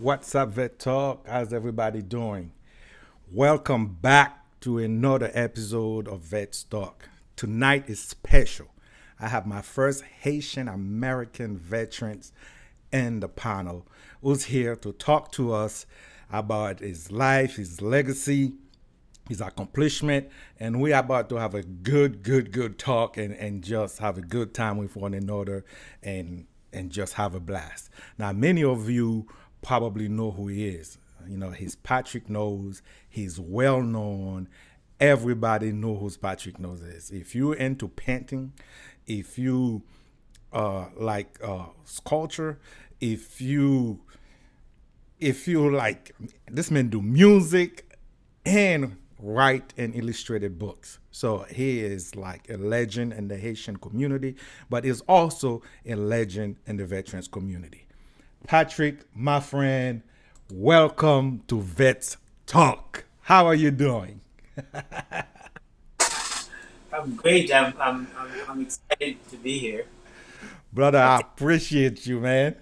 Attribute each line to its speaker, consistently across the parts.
Speaker 1: What's up, Vet Talk? How's everybody doing? Welcome back to another episode of Vet Talk. Tonight is special. I have my first Haitian American veterans in the panel who's here to talk to us about his life, his legacy, his accomplishment, and we're about to have a good talk and just have a good time with one another and just have a blast. Now, many of you probably know who he is. You know, he's Patrick Knows. He's well known. Everybody know who Patrick Knows is. If you're into painting, if you like sculpture, if you like, this man do music and write and illustrated books. So he is like a legend in the Haitian community, but is also a legend in the veterans community. Patrick, my friend, welcome to Vets Talk. How are you doing?
Speaker 2: I'm great. I'm excited to be here.
Speaker 1: Brother,
Speaker 2: I
Speaker 1: I
Speaker 2: think
Speaker 1: appreciate you, man.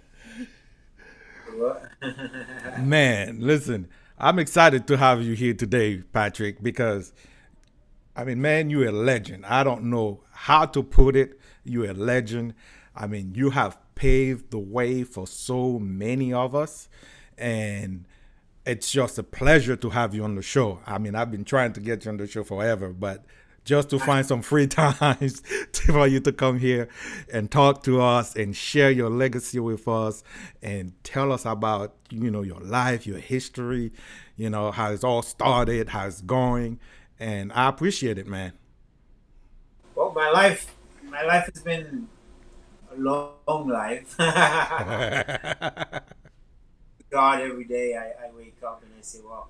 Speaker 1: Man, listen, I'm excited to have you here today, Patrick, because I mean, man, you're a legend. I don't know how to put it. You're a legend. I mean, you have paved the way for so many of us. And it's just a pleasure to have you on the show. I mean, I've been trying to get you on the show forever, but just to find some free times for you to come here and talk to us and share your legacy with us and tell us about, your life, your history, how it's all started, how it's going. And I appreciate it, man.
Speaker 2: well, my life has been a long life. God, every day I wake up and I say, well,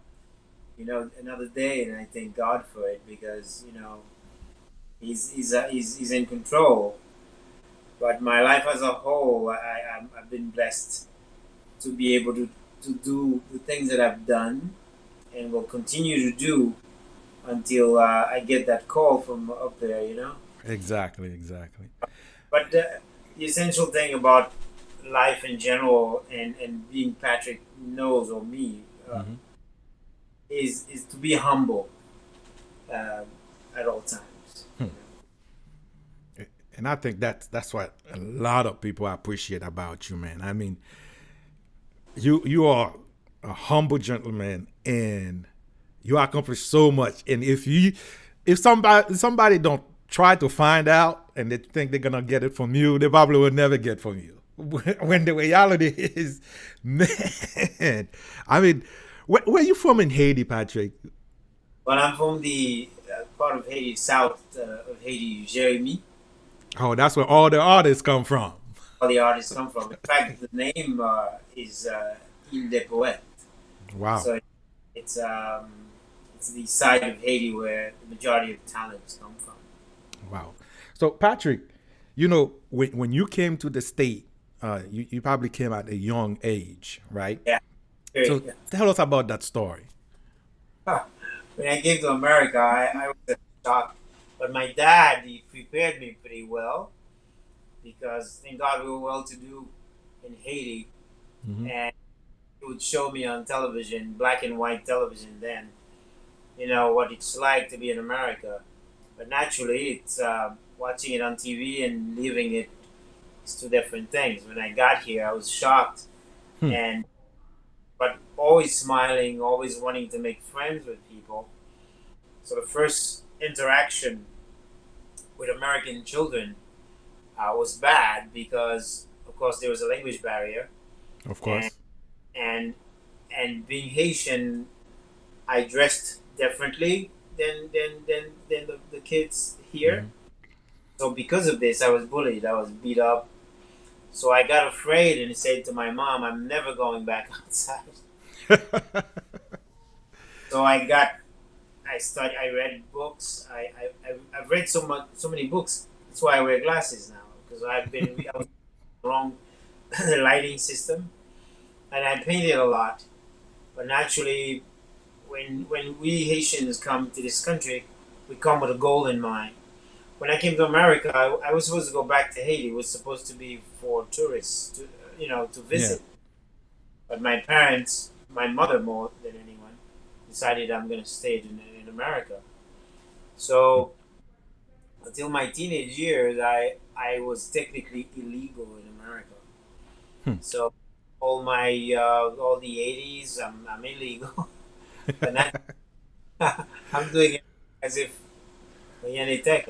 Speaker 2: another day, and I thank God for it because he's in control. But my life as a whole, I've been blessed to be able to do the things that I've done and will continue to do until I get that call from up there.
Speaker 1: Exactly, exactly.
Speaker 2: But the essential thing about life in general and being Patrick knows or me
Speaker 1: Hmm.
Speaker 2: is to be humble uh, at all times.
Speaker 1: And I think that's what a lot of people appreciate about you, man. I mean, you are a humble gentleman and you accomplish so much. And if somebody don't try to find out and they think they're gonna get it from you, they probably will never get from you. When the reality is, man, I mean, where you from in Haiti, Patrick?
Speaker 2: But I'm from the part of Haiti, south of Haiti, Jeremy.
Speaker 1: Oh, that's where all the artists come from.
Speaker 2: All the artists come from. In fact, the name is Ile des Poètes.
Speaker 1: Wow.
Speaker 2: So it's um, it's the side of Haiti where the majority of talents come from.
Speaker 1: Wow. So, Patrick, when you came to the state, you probably came at a young age, right?
Speaker 2: Yeah, very.
Speaker 1: So, tell us about that story.
Speaker 2: Huh. When I came to America, I was a shock. But my dad, he prepared me pretty well because thank God we were well to do in Haiti.
Speaker 1: Hmm.
Speaker 2: And he would show me on television, black and white television then, what it's like to be in America. But naturally, it's watching it on TV and living it is two different things. When I got here, I was shocked
Speaker 1: Hmm.
Speaker 2: and but always smiling, always wanting to make friends with people. So the first interaction with American children was bad because, of course, there was a language barrier,
Speaker 1: Of
Speaker 2: and
Speaker 1: course.
Speaker 2: and and being Haitian, I dressed differently than the kids here.
Speaker 1: Hmm.
Speaker 2: So because of this, I was bullied. I was beat up. So I got afraid and said to my mom, "I'm never going back outside." So I read books. I've read so many books. That's why I wear glasses now because I was wrong the lighting system, and I painted a lot. But naturally, when we Haitians come to this country, we come with a goal in mind. When I came to America, I was supposed to go back to Haiti. It was supposed to be for tourists, to
Speaker 1: Yeah.
Speaker 2: visit. But my parents, my mother more than anyone, decided I'm going to stay in America. So until my teenage years, I was technically illegal in America.
Speaker 1: Hmm.
Speaker 2: So all the 80s, I'm illegal, but now I'm doing it as if any tech.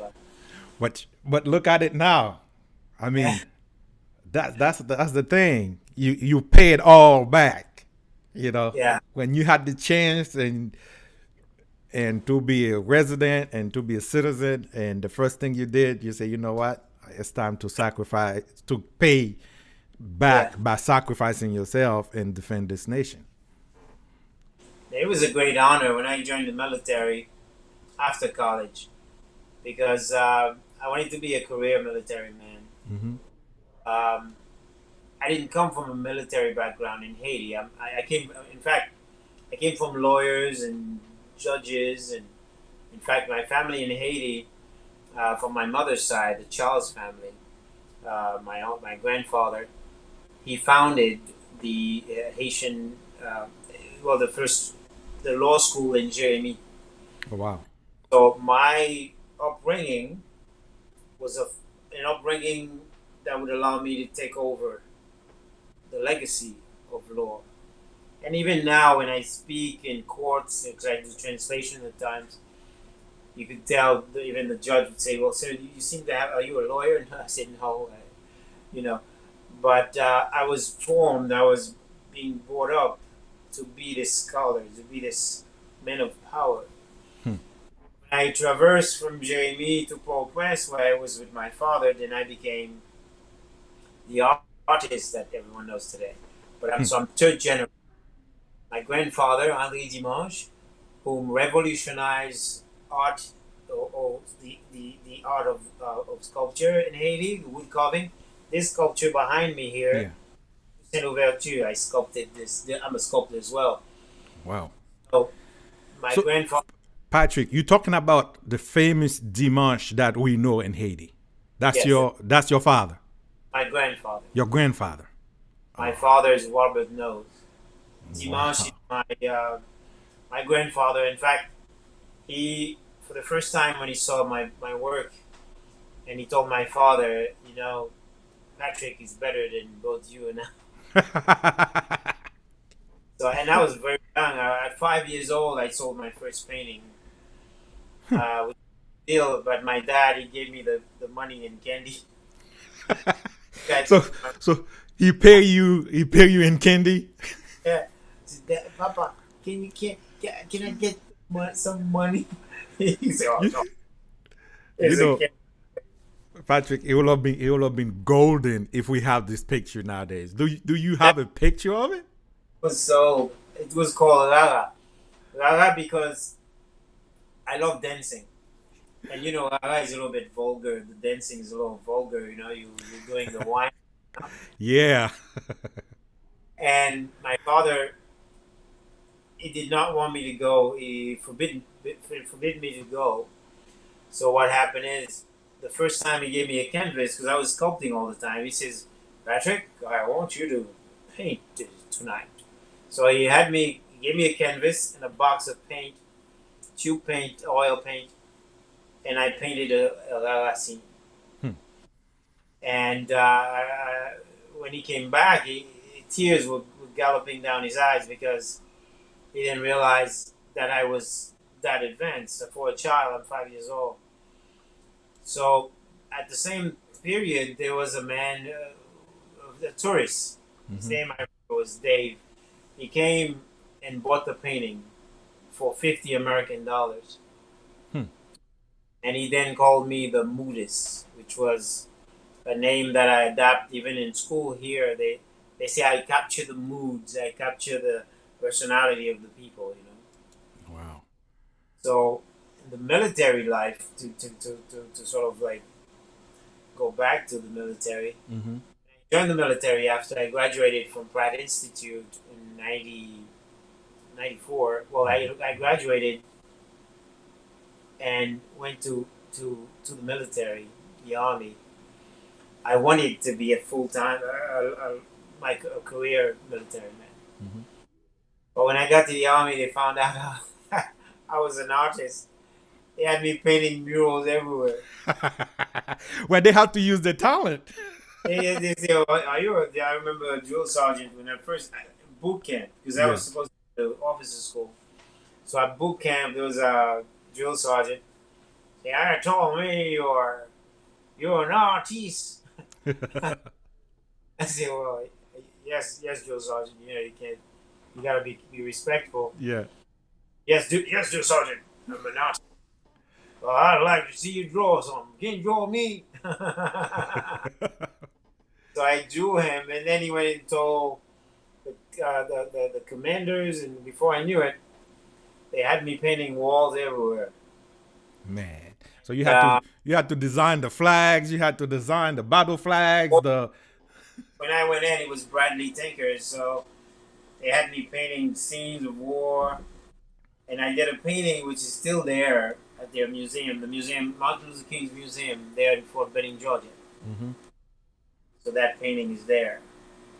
Speaker 1: But look at it now. I
Speaker 2: Yeah,
Speaker 1: mean, that's the thing. You pay it all back. You know,
Speaker 2: yeah,
Speaker 1: when you had the chance and to be a resident and to be a citizen, and the first thing you did, you say, you know what, it's time to sacrifice to pay
Speaker 2: yeah.
Speaker 1: back by sacrificing yourself and defend this nation.
Speaker 2: It was a great honor when I joined the military after college because I wanted to be a career military man.
Speaker 1: Mm-hmm.
Speaker 2: Um, I didn't come from a military background in Haiti. I came, in fact, I came from lawyers and judges, and in fact, my family in Haiti, from my mother's side, the Charles family, my grandfather, he founded the Haitian, well, the law school in Jeremy.
Speaker 1: Oh, wow.
Speaker 2: So my upbringing was an upbringing that would allow me to take over the legacy of law. And even now, when I speak in courts, because I do translation at times, you could tell even the judge would say, "Well, sir, you seem to have. Are you a lawyer?" And I said, "No, you know." But I was formed. I was being brought up to be this scholar, to be this man of power.
Speaker 1: Hmm.
Speaker 2: When I traversed from Jeremy to Port-au-Prince, where I was with my father, then I became the artist that everyone knows today. But
Speaker 1: Hmm.
Speaker 2: I'm third generation. My grandfather, Henri Dimanche, whom revolutionized art or the art of sculpture in Haiti, wood carving. This sculpture behind me here,
Speaker 1: Yeah.
Speaker 2: Saint Ouverture, I sculpted this. I'm a sculptor as well.
Speaker 1: Wow.
Speaker 2: So my
Speaker 1: So,
Speaker 2: grandfather,
Speaker 1: Patrick, you're talking about the famous Dimanche that we know in Haiti.
Speaker 2: yes,
Speaker 1: That's your father,
Speaker 2: my grandfather.
Speaker 1: your grandfather.
Speaker 2: My father is Robert Nose. Dimanche is
Speaker 1: Wow.
Speaker 2: my grandfather. In fact, he for the first time when he saw my work, and he told my father, Patrick is better than both you and I. So, and I was very young. At 5 years old, I sold my first painting. With deal, but my dad he gave me the money in candy. That
Speaker 1: so so he pay you in candy.
Speaker 2: yeah, Papa, can I get some money? He said, "Oh
Speaker 1: you,
Speaker 2: no,
Speaker 1: you
Speaker 2: it's a
Speaker 1: know,
Speaker 2: candy."
Speaker 1: Patrick, it would have been golden if we have this picture nowadays. Do you
Speaker 2: That
Speaker 1: have a picture of it?
Speaker 2: was so. It was called Rara because I love dancing. And Rara is a little bit vulgar. The dancing is a little vulgar. You're doing the wine.
Speaker 1: Yeah.
Speaker 2: And my father, he did not want me to go. He forbid me to go. So what happened is, the first time he gave me a canvas, because I was sculpting all the time, he says, "Patrick, I want you to paint tonight." So he gave me a canvas and a box of paint, tube paint, oil paint, and I painted a Racine.
Speaker 1: Hmm.
Speaker 2: And when he came back, tears were galloping down his eyes because he didn't realize that I was that advanced. For a child, I'm 5 years old. So at the same period, there was a man, a tourist. His
Speaker 1: Mm-hmm.
Speaker 2: name I remember was Dave. He came and bought the painting for $50 American,
Speaker 1: Hmm.
Speaker 2: and he then called me the Moodist, which was a name that I adapt even in school here. They say I capture the moods, I capture the personality of the people.
Speaker 1: Wow.
Speaker 2: So in the military life, to sort of like go back to the military,
Speaker 1: Mm-hmm.
Speaker 2: joined the military after I graduated from Pratt Institute in 1994. Well, I graduated and went to the military, the army. I wanted to be a full time, my career military man.
Speaker 1: Hmm.
Speaker 2: But when I got to the army, they found out I was an artist. They had me painting murals everywhere.
Speaker 1: Well, they have to use their talent.
Speaker 2: They say, "Oh, are you?" I remember a drill sergeant when I first boot camp because I
Speaker 1: Yeah.
Speaker 2: was supposed to go to officer school. So at boot camp, there was a drill sergeant. They told me you're an artist. I said, "Well, yes, yes, drill sergeant. You know, you gotta be respectful."
Speaker 1: Yeah.
Speaker 2: Yes, drill sergeant. I'm an artist. Well, I'd like to see you draw something. Can you draw me? So I drew him, and then he went and told the commanders, and before I knew it, they had me painting walls everywhere.
Speaker 1: Man. So you had to
Speaker 2: Uh,
Speaker 1: you had to design the flags. You had to design the battle flags. The
Speaker 2: when I went in, it was Bradley Tinker, so they had me painting scenes of war, and I did a painting which is still there at their museum, the museum, Martin Luther King's Museum, there in Fort Benning, Georgia.
Speaker 1: Mhm.
Speaker 2: So that painting is there.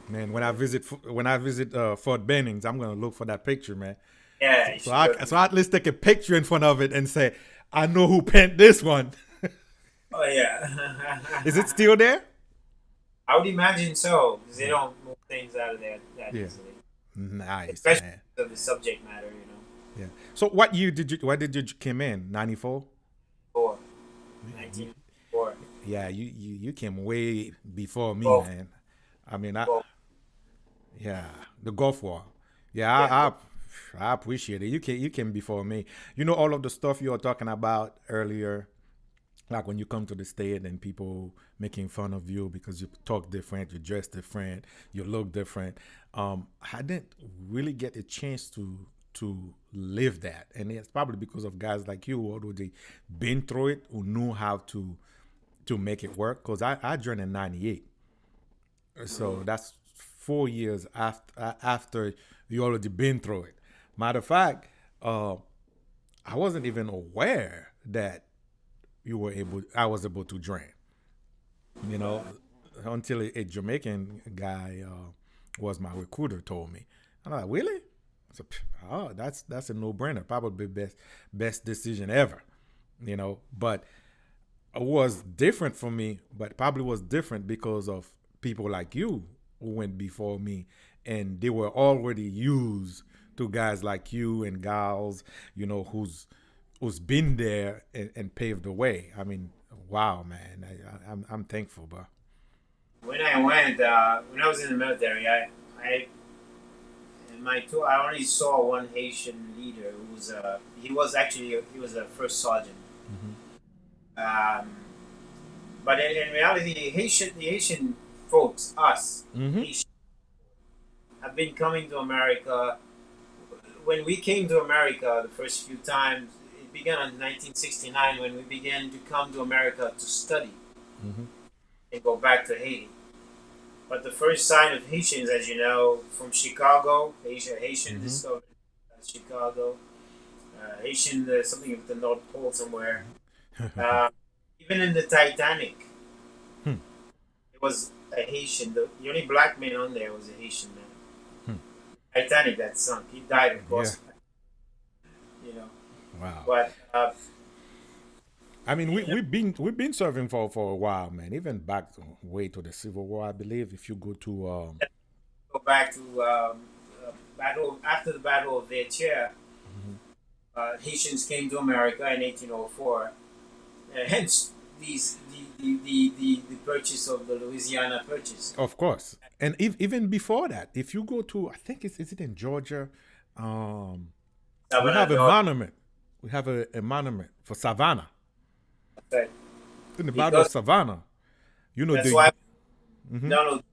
Speaker 1: Man, when I visit Fort Bennings, I'm gonna look for that picture, man.
Speaker 2: Yeah,
Speaker 1: So,
Speaker 2: you
Speaker 1: so
Speaker 2: should
Speaker 1: I
Speaker 2: go.
Speaker 1: so I at least take a picture in front of it and say, I know who painted this one.
Speaker 2: Oh yeah,
Speaker 1: Is it still there?
Speaker 2: I would imagine so because they
Speaker 1: Yeah.
Speaker 2: don't move things out of there that
Speaker 1: Yeah.
Speaker 2: easily,
Speaker 1: Nice,
Speaker 2: especially
Speaker 1: man.
Speaker 2: because of the subject matter.
Speaker 1: Yeah. So what year did you? What did you came in? 94.
Speaker 2: Four,
Speaker 1: You,
Speaker 2: 1904.
Speaker 1: yeah, you came way before me,
Speaker 2: Both,
Speaker 1: man. I mean, I
Speaker 2: both.
Speaker 1: yeah, the Gulf War. Yeah,
Speaker 2: Yeah,
Speaker 1: I appreciate it. You came before me. You know all of the stuff you were talking about earlier, like when you come to the state and people making fun of you because you talk different, you dress different, you look different. I didn't really get a chance to live that, and it's probably because of guys like you, although they been through it, who knew how to make it work. Because I joined in '98, so that's 4 years after you already been through it. Matter of fact, uh, I wasn't even aware that I was able to join. You know, until a Jamaican guy was my recruiter told me. I'm like, really? So, oh, that's a no brainer. Probably best decision ever. But it was different for me. But probably was different because of people like you who went before me, and they were already used to guys like you and gals, who's been there and paved the way. I mean, wow, man, I'm thankful, bro.
Speaker 2: when I was in the military, I in my tour, I only saw one Haitian leader who was he was a first sergeant.
Speaker 1: Hmm.
Speaker 2: Um, but in reality, the Haitian folks, us
Speaker 1: Hmm.
Speaker 2: Haitians, have been coming to America. When we came to America the first few times, it began in 1969 when we began to come to America to study
Speaker 1: Hmm.
Speaker 2: and go back to Haiti. But the first sign of Haitians, as you know, from Chicago, Haitian
Speaker 1: Hmm.
Speaker 2: discovered Chicago, Haitian, something of the North Pole somewhere. Uh, Even in the Titanic,
Speaker 1: Hmm.
Speaker 2: it was a Haitian. The only black man on there was a Haitian man.
Speaker 1: Hmm.
Speaker 2: Titanic that sunk. He died, of
Speaker 1: Yeah.
Speaker 2: course, you know.
Speaker 1: Wow.
Speaker 2: But
Speaker 1: I mean, we
Speaker 2: you know,
Speaker 1: we've been serving for a while, man. Even back way to the Civil War, I believe. If you go to
Speaker 2: go back to battle after the Battle of Vertières,
Speaker 1: mhm.
Speaker 2: Haitians came to America in 1804. Hence, the purchase of the Louisiana Purchase.
Speaker 1: Of course, and even before that, if you go to, I think is it in Georgia, um, we
Speaker 2: Savannah,
Speaker 1: have a
Speaker 2: Georgia.
Speaker 1: monument. We have a monument for Savannah,
Speaker 2: Right.
Speaker 1: in the Battle of
Speaker 2: Because
Speaker 1: Savannah. You know
Speaker 2: that's
Speaker 1: the.
Speaker 2: why
Speaker 1: Hmm.
Speaker 2: Donald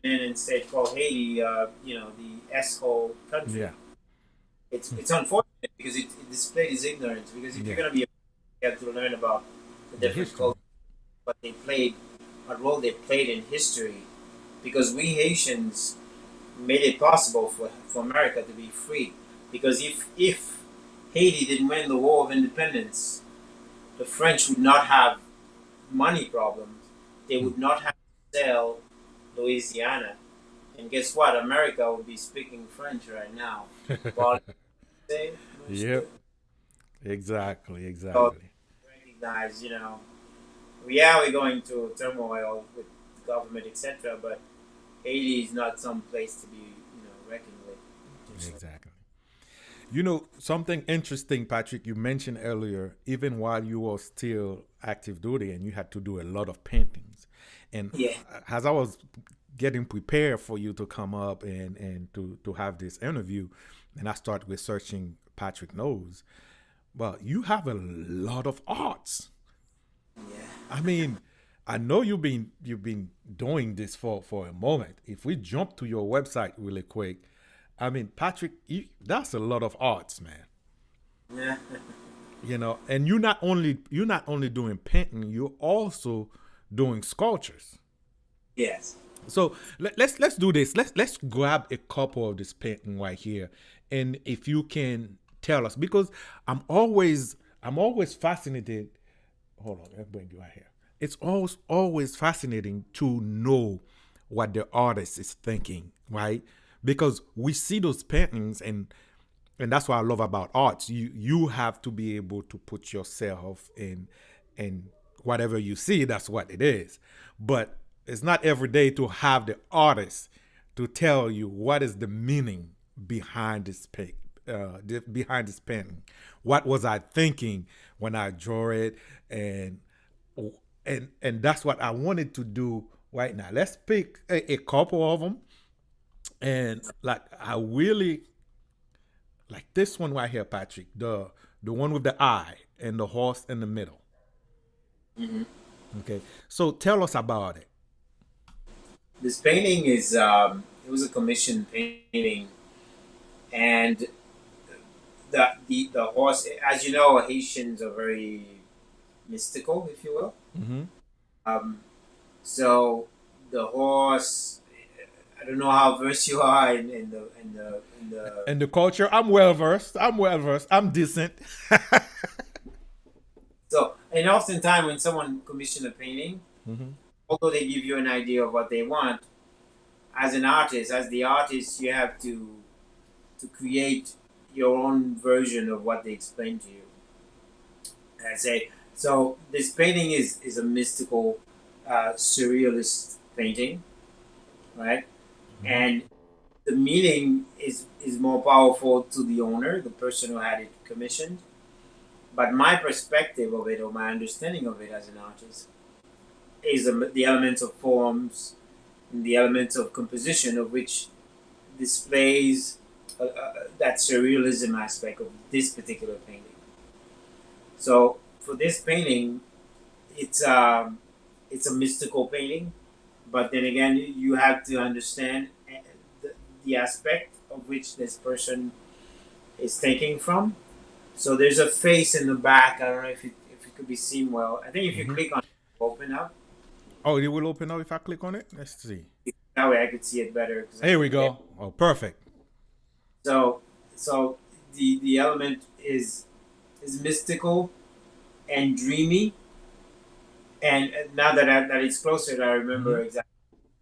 Speaker 2: went in and said, called Haiti, the S-hole country.
Speaker 1: Yeah.
Speaker 2: It's unfortunate because it displayed his ignorance. Because if you're
Speaker 1: Yeah.
Speaker 2: going to be, you have to learn about the
Speaker 1: The
Speaker 2: different
Speaker 1: history.
Speaker 2: cultures, what they played, what role they played in history. Because we Haitians made it possible for America to be free. Because if Haiti didn't win the War of Independence, the French would not have money problems. They
Speaker 1: Hmm.
Speaker 2: would not have to sell Louisiana And guess what? America would be speaking French right now. But
Speaker 1: Yep. Exactly.
Speaker 2: so
Speaker 1: Exactly.
Speaker 2: recognize, yeah, we're going through turmoil with the government, etc. But Haiti is not some place to be, reckoned with. So,
Speaker 1: Exactly. You know, something interesting, Patrick, you mentioned earlier, even while you were still active duty and you had to do a lot of paintings. And
Speaker 2: yeah,
Speaker 1: as I was getting prepared for you to come up and to have this interview, and I started researching Patrick Knows, well, you have a lot of arts.
Speaker 2: yeah,
Speaker 1: I mean, I know you've been doing this for a moment. If we jump to your website really quick, I mean, Patrick, that's a lot of arts, man.
Speaker 2: yeah.
Speaker 1: You know, and you're not only doing painting, you're also doing sculptures.
Speaker 2: Yes.
Speaker 1: So let's do this. Let's grab a couple of this painting right here, and if you can tell us, because I'm always fascinated. Hold on, let's bring you right here. It's always fascinating to know what the artist is thinking, right? Because we see those paintings, and that's what I love about arts. You have to be able to put yourself in whatever you see. That's what it is. But it's not every day to have the artist to tell you what is the meaning behind behind this painting. What was I thinking when I draw it, and and that's what I wanted to do right now. Let's pick a couple of them, and like I really like this one right here, Patrick. The one with the eye and the horse in the middle.
Speaker 2: Hmm.
Speaker 1: Okay, so tell us about it.
Speaker 2: This painting is it was a commissioned painting, and the horse, as you know, Haitians are very mystical, if you will.
Speaker 1: Mm-hmm.
Speaker 2: Um, so the horse, I don't know how versed you are in the.
Speaker 1: And the culture, I'm well versed. I'm well versed. I'm decent.
Speaker 2: So, and oftentimes when someone commission a painting,
Speaker 1: Mm-hmm.
Speaker 2: although they give you an idea of what they want, as an artist, as the artist, you have to create your own version of what they explain to you. And I say, so this painting is a mystical, surrealist painting, right?
Speaker 1: Mm-hmm.
Speaker 2: And the meaning is more powerful to the owner, the person who had it commissioned. But my perspective of it, or my understanding of it as an artist, is the elements of forms and the elements of composition, of which displays that surrealism aspect of this particular painting. So for this painting, it's it's a mystical painting, but then again, you have to understand the aspect of which this person is taking from. So there's a face in the back. I don't know if it could be seen well. I think if you
Speaker 1: Mm-hmm.
Speaker 2: click on it, open up.
Speaker 1: Oh, it will open up if I click on it. Let's see.
Speaker 2: That way I could see it better because I
Speaker 1: Here we
Speaker 2: can't get.
Speaker 1: go. Oh, perfect.
Speaker 2: So so the element is mystical and dreamy. And now that it's closer, I
Speaker 1: Mm-hmm.
Speaker 2: remember exactly.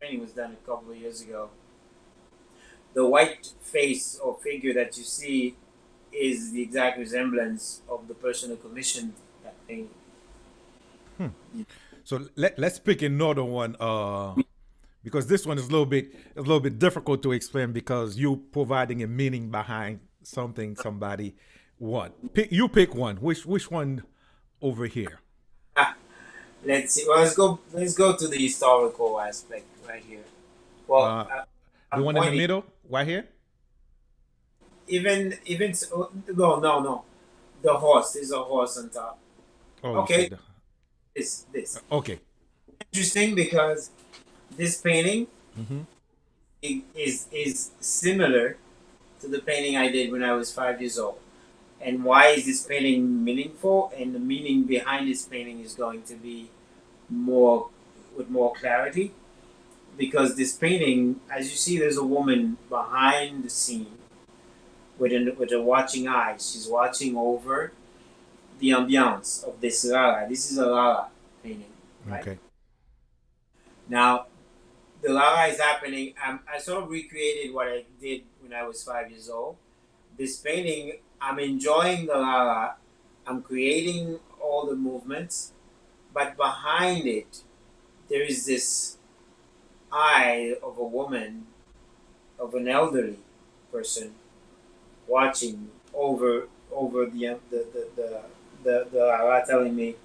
Speaker 2: Training was done a couple of years ago. The white face or figure that you see is the exact resemblance of the person who commissioned that painting.
Speaker 1: So let's pick another one. Because this one is a little bit difficult to explain because you providing a meaning behind something somebody want. You pick one. Which one over here?
Speaker 2: Ah, let's see. Well, let's go to the historical aspect right here. Well,
Speaker 1: Uh, the
Speaker 2: I'm
Speaker 1: one in the
Speaker 2: pointing.
Speaker 1: middle, right here.
Speaker 2: Even no. The horse. There's a horse on top.
Speaker 1: Oh, you
Speaker 2: Okay,
Speaker 1: said
Speaker 2: this
Speaker 1: okay.
Speaker 2: interesting because this painting
Speaker 1: Mm-hmm.
Speaker 2: is similar to the painting I did when I was 5 years old. And why is this painting meaningful? And the meaning behind this painting is going to be more with more clarity because this painting, as you see, there's a woman behind the scene with a watching eyes. She's watching over the ambiance of this Rara. This is a Rara painting, right?
Speaker 1: Okay.
Speaker 2: Now, the Lala is happening. I sort of recreated what I did when I was 5 years old. This painting, I'm enjoying the Lala. I'm creating all the movements, but behind it, there is this eye of a woman, of an elderly person, watching over the Lala, telling me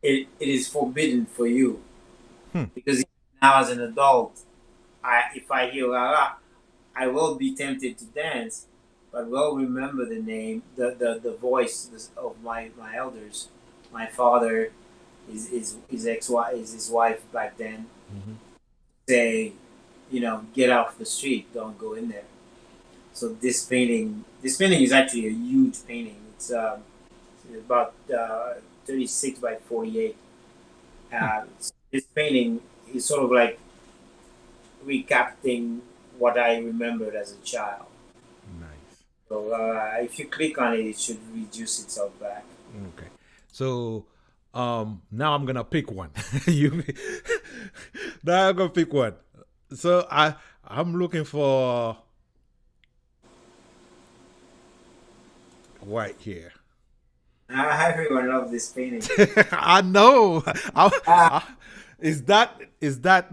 Speaker 2: it is forbidden for you
Speaker 1: Hmm.
Speaker 2: because now as an adult, if I hear Lala, I will be tempted to dance, but will remember the name, the voice of my elders. My father, his ex wife, is his wife back then.
Speaker 1: Hmm.
Speaker 2: Say, get off the street, don't go in there. So this painting is actually a huge painting. It's about 36 by 48.
Speaker 1: Hmm.
Speaker 2: So this painting is sort of like recapping what I remembered as a child.
Speaker 1: Nice.
Speaker 2: So if you click on it, it should reduce itself back.
Speaker 1: Okay. So now I'm gonna pick one. you now I'm gonna pick one. So I'm looking for right here.
Speaker 2: Everyone loves this painting.
Speaker 1: I know.
Speaker 2: Ah,
Speaker 1: I, is that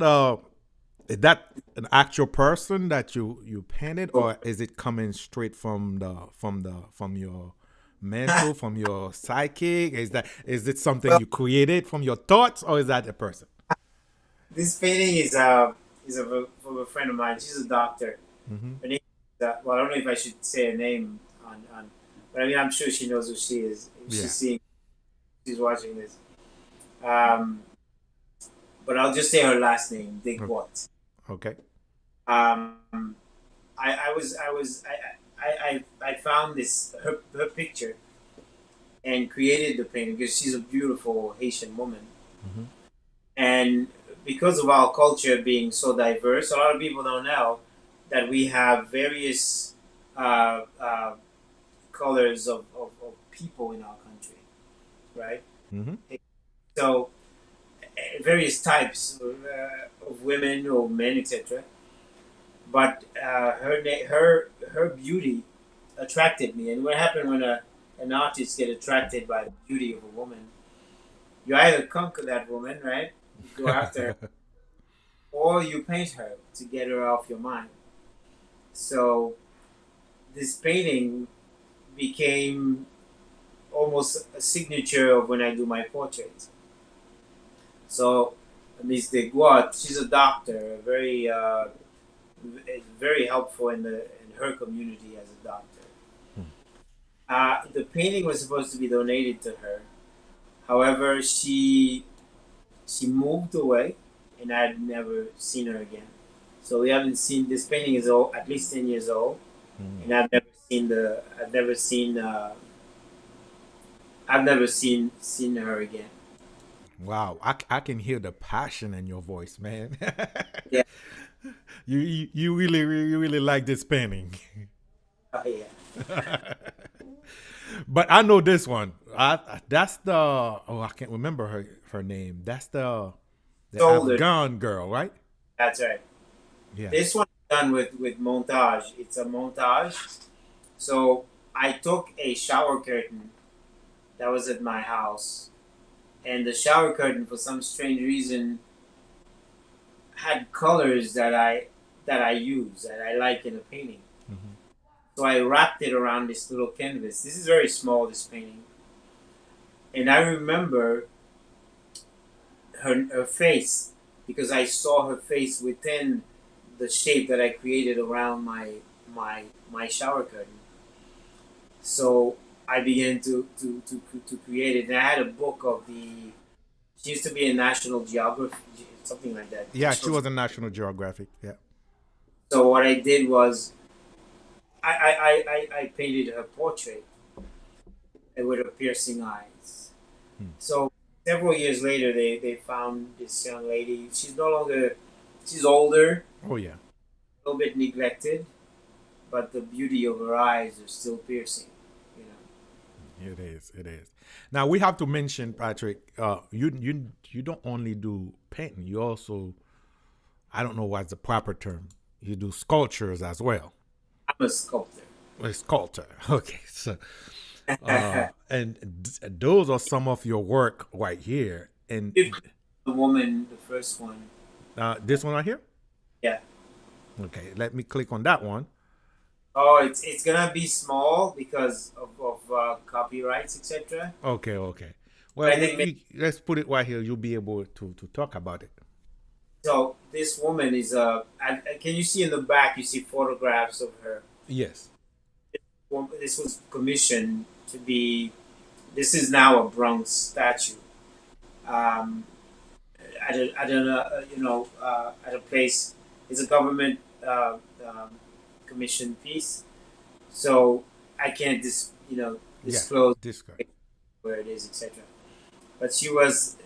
Speaker 1: an actual person that you painted,
Speaker 2: so,
Speaker 1: or is it coming straight from your mental, from your psychic? Is it something
Speaker 2: well,
Speaker 1: you created from your thoughts, or is that a person?
Speaker 2: this painting is from a friend of mine. She's a doctor.
Speaker 1: Mm-hmm.
Speaker 2: Her name well, I don't know if I should say her name on but I mean, I'm sure she knows who she is.
Speaker 1: Yeah.
Speaker 2: She's watching this. Um, but I'll just say her last name, Dick
Speaker 1: Okay.
Speaker 2: Watt.
Speaker 1: Okay.
Speaker 2: Um, I found her picture and created the painting because she's a beautiful Haitian woman.
Speaker 1: Mm-hmm.
Speaker 2: And because of our culture being so diverse, a lot of people don't know that we have various uh, uh, colors of people in our country, right?
Speaker 1: Mm-hmm.
Speaker 2: So, various types of women or men, etc. But her beauty attracted me. And what happened when an artist get attracted by the beauty of a woman? You either conquer that woman, right? You go after her, or you paint her to get her off your mind. So this painting became almost a signature of when I do my portraits. So Miss Deguat, she's a doctor, very helpful in her community as a doctor. The painting was supposed to be donated to her. However, she moved away, and I had never seen her again. So we haven't seen this painting is old, at least 10 years old, and I've never seen her again.
Speaker 1: Wow, I can hear the passion in your voice, man.
Speaker 2: Yeah,
Speaker 1: you really like this painting.
Speaker 2: oh, yeah.
Speaker 1: But I know this one. That's the I can't remember her name. That's the
Speaker 2: Shoulder.
Speaker 1: Afghan girl, right?
Speaker 2: That's right.
Speaker 1: Yeah.
Speaker 2: This one is done with montage. It's a montage. So I took a shower curtain that was at my house, and the shower curtain, for some strange reason, had colors that I use that I like in a painting.
Speaker 1: Hmm.
Speaker 2: So I wrapped it around this little canvas. This is very small, this painting, and I remember her face because I saw her face within the shape that I created around my shower curtain. So I began to create it, and I had a book of the. She used to be a National Geography, something like that.
Speaker 1: Yeah, she was in National Geographic. Yeah.
Speaker 2: So what I did was I painted her portrait with her piercing eyes.
Speaker 1: Hmm.
Speaker 2: So several years later, they found this young lady. She's no longer. She's older,
Speaker 1: Oh yeah.
Speaker 2: a little bit neglected, but the beauty of her eyes are still piercing. You know.
Speaker 1: It is. It is. Now we have to mention, Patrick. You don't only do painting. You also I don't know what's the proper term. You do sculptures as well.
Speaker 2: I'm a sculptor.
Speaker 1: A sculptor. Okay. So, and those are some of your work right here. And
Speaker 2: The woman, the first one.
Speaker 1: this one right here.
Speaker 2: Yeah.
Speaker 1: Okay. Let me click on that one.
Speaker 2: Oh, it's gonna be small because of copyrights, etc.
Speaker 1: Okay. Okay.
Speaker 2: But
Speaker 1: Well,
Speaker 2: I think
Speaker 1: let's put it right here. You'll be able to talk about it.
Speaker 2: so. This woman is can you see in the back? You see photographs of her.
Speaker 1: Yes.
Speaker 2: This was commissioned to be. This is now a bronze statue. Um, at a at a place. It's a government commission piece, so I can't
Speaker 1: Yeah.
Speaker 2: disclose
Speaker 1: This guy.
Speaker 2: where it is, etc. But she was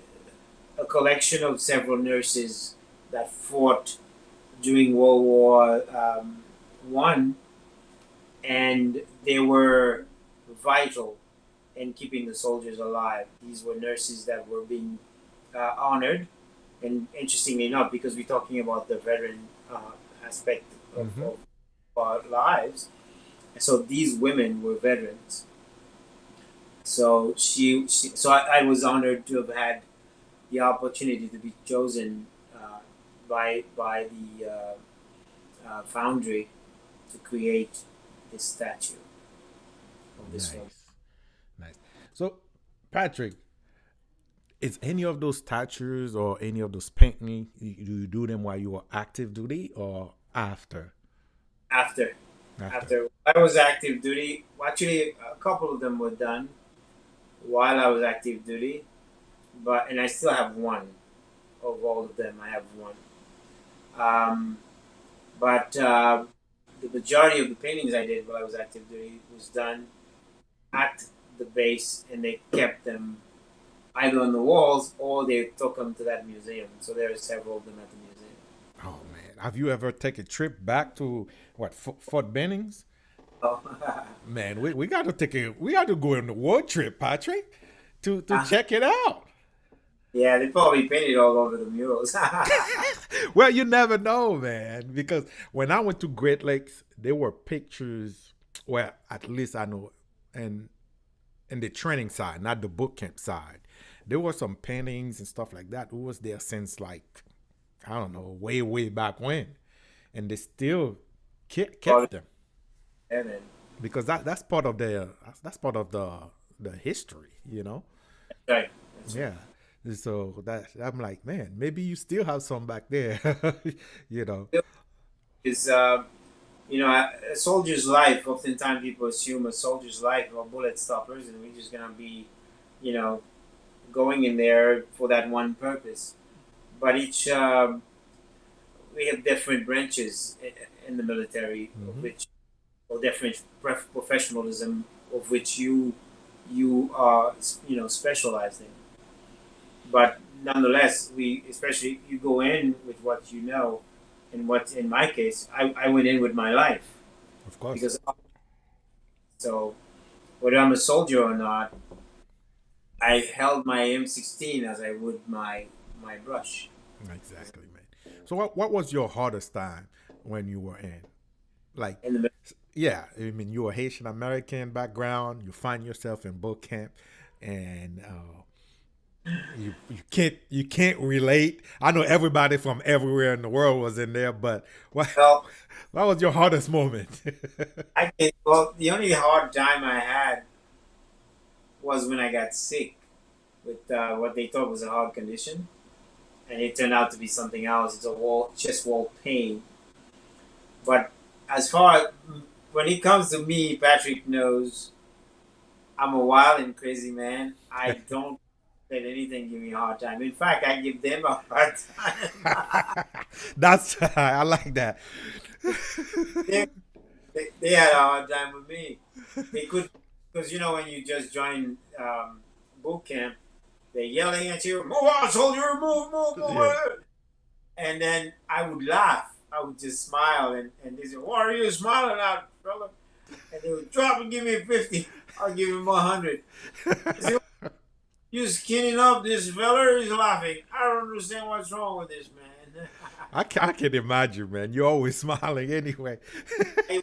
Speaker 2: a collection of several nurses that fought during World War One, and they were vital in keeping the soldiers alive. These were nurses that were being honored, and interestingly enough, because we're talking about the veteran aspect
Speaker 1: Mm-hmm.
Speaker 2: of our lives, so these women were veterans. So I was honored to have had the opportunity to be chosen by the foundry to create this statue of this woman.
Speaker 1: Nice. Nice. So, Patrick, is any of those statues or any of those paintings, do you do them while you are active duty or after?
Speaker 2: After
Speaker 1: After.
Speaker 2: after I was active duty, actually a couple of them were done while I was active duty, but and I still have one of all of them. I have one, um, but the majority of the paintings I did while I was active duty was done at the base, and they kept them either on the walls or they took them to that museum. So there are several of them at the museum.
Speaker 1: Oh man, have you ever taken a trip back to what Fort Bennings?
Speaker 2: So,
Speaker 1: Man, we got to we got to go on the road trip, Patrick, to check it out.
Speaker 2: yeah, they probably painted all over the murals.
Speaker 1: Well, you never know, man, because when I went to Great Lakes, there were pictures. Well, at least I know, and in the training side, not the boot camp side, there were some paintings and stuff like that. Who was there since like I don't know, way back when, and they still
Speaker 2: Probably,
Speaker 1: kept them
Speaker 2: and then,
Speaker 1: because that's part of that's part of the history, you know.
Speaker 2: right, that's right.
Speaker 1: Yeah. So that I'm like, man, maybe you still have some back there, you know.
Speaker 2: Is a soldier's life. Oftentimes, people assume a soldier's life are bullet stoppers, and we're just gonna be, you know, going in there for that one purpose. But each we have different branches in the military, of
Speaker 1: Hmm.
Speaker 2: which or different professionalism of which you are specialized in. But nonetheless, we especially you go in with what you know, and what in my case I went in with my life
Speaker 1: Of course.
Speaker 2: because so whether I'm a soldier or not, I held my M16 as I would my brush.
Speaker 1: Exactly, man. So what was your hardest time when you were in? Like,
Speaker 2: In the
Speaker 1: yeah, I mean, you're a Haitian American background. You find yourself in boot camp, and you can't relate. I know everybody from everywhere in the world was in there, but what
Speaker 2: well,
Speaker 1: what was your hardest moment?
Speaker 2: the only hard time I had was when I got sick with what they thought was a heart condition, and it turned out to be something else. It's a chest wall pain. But as far when it comes to me, Patrick knows I'm a wild and crazy man. I don't let anything give me a hard time. In fact, I give them a hard time.
Speaker 1: That's I like that.
Speaker 2: they, they had a hard time with me. They could, because when you just join boot camp, they're yelling at you, "Move on, soldier! Move, move,
Speaker 1: Yeah.
Speaker 2: move!" And then I would laugh. I would just smile, and they said, "What are you smiling at, brother?" And they would drop and give me 50. I'll give him 100. You skinning up this fella? He's laughing. I don't understand what's wrong with this man.
Speaker 1: I can imagine, man. You're always smiling anyway.
Speaker 2: I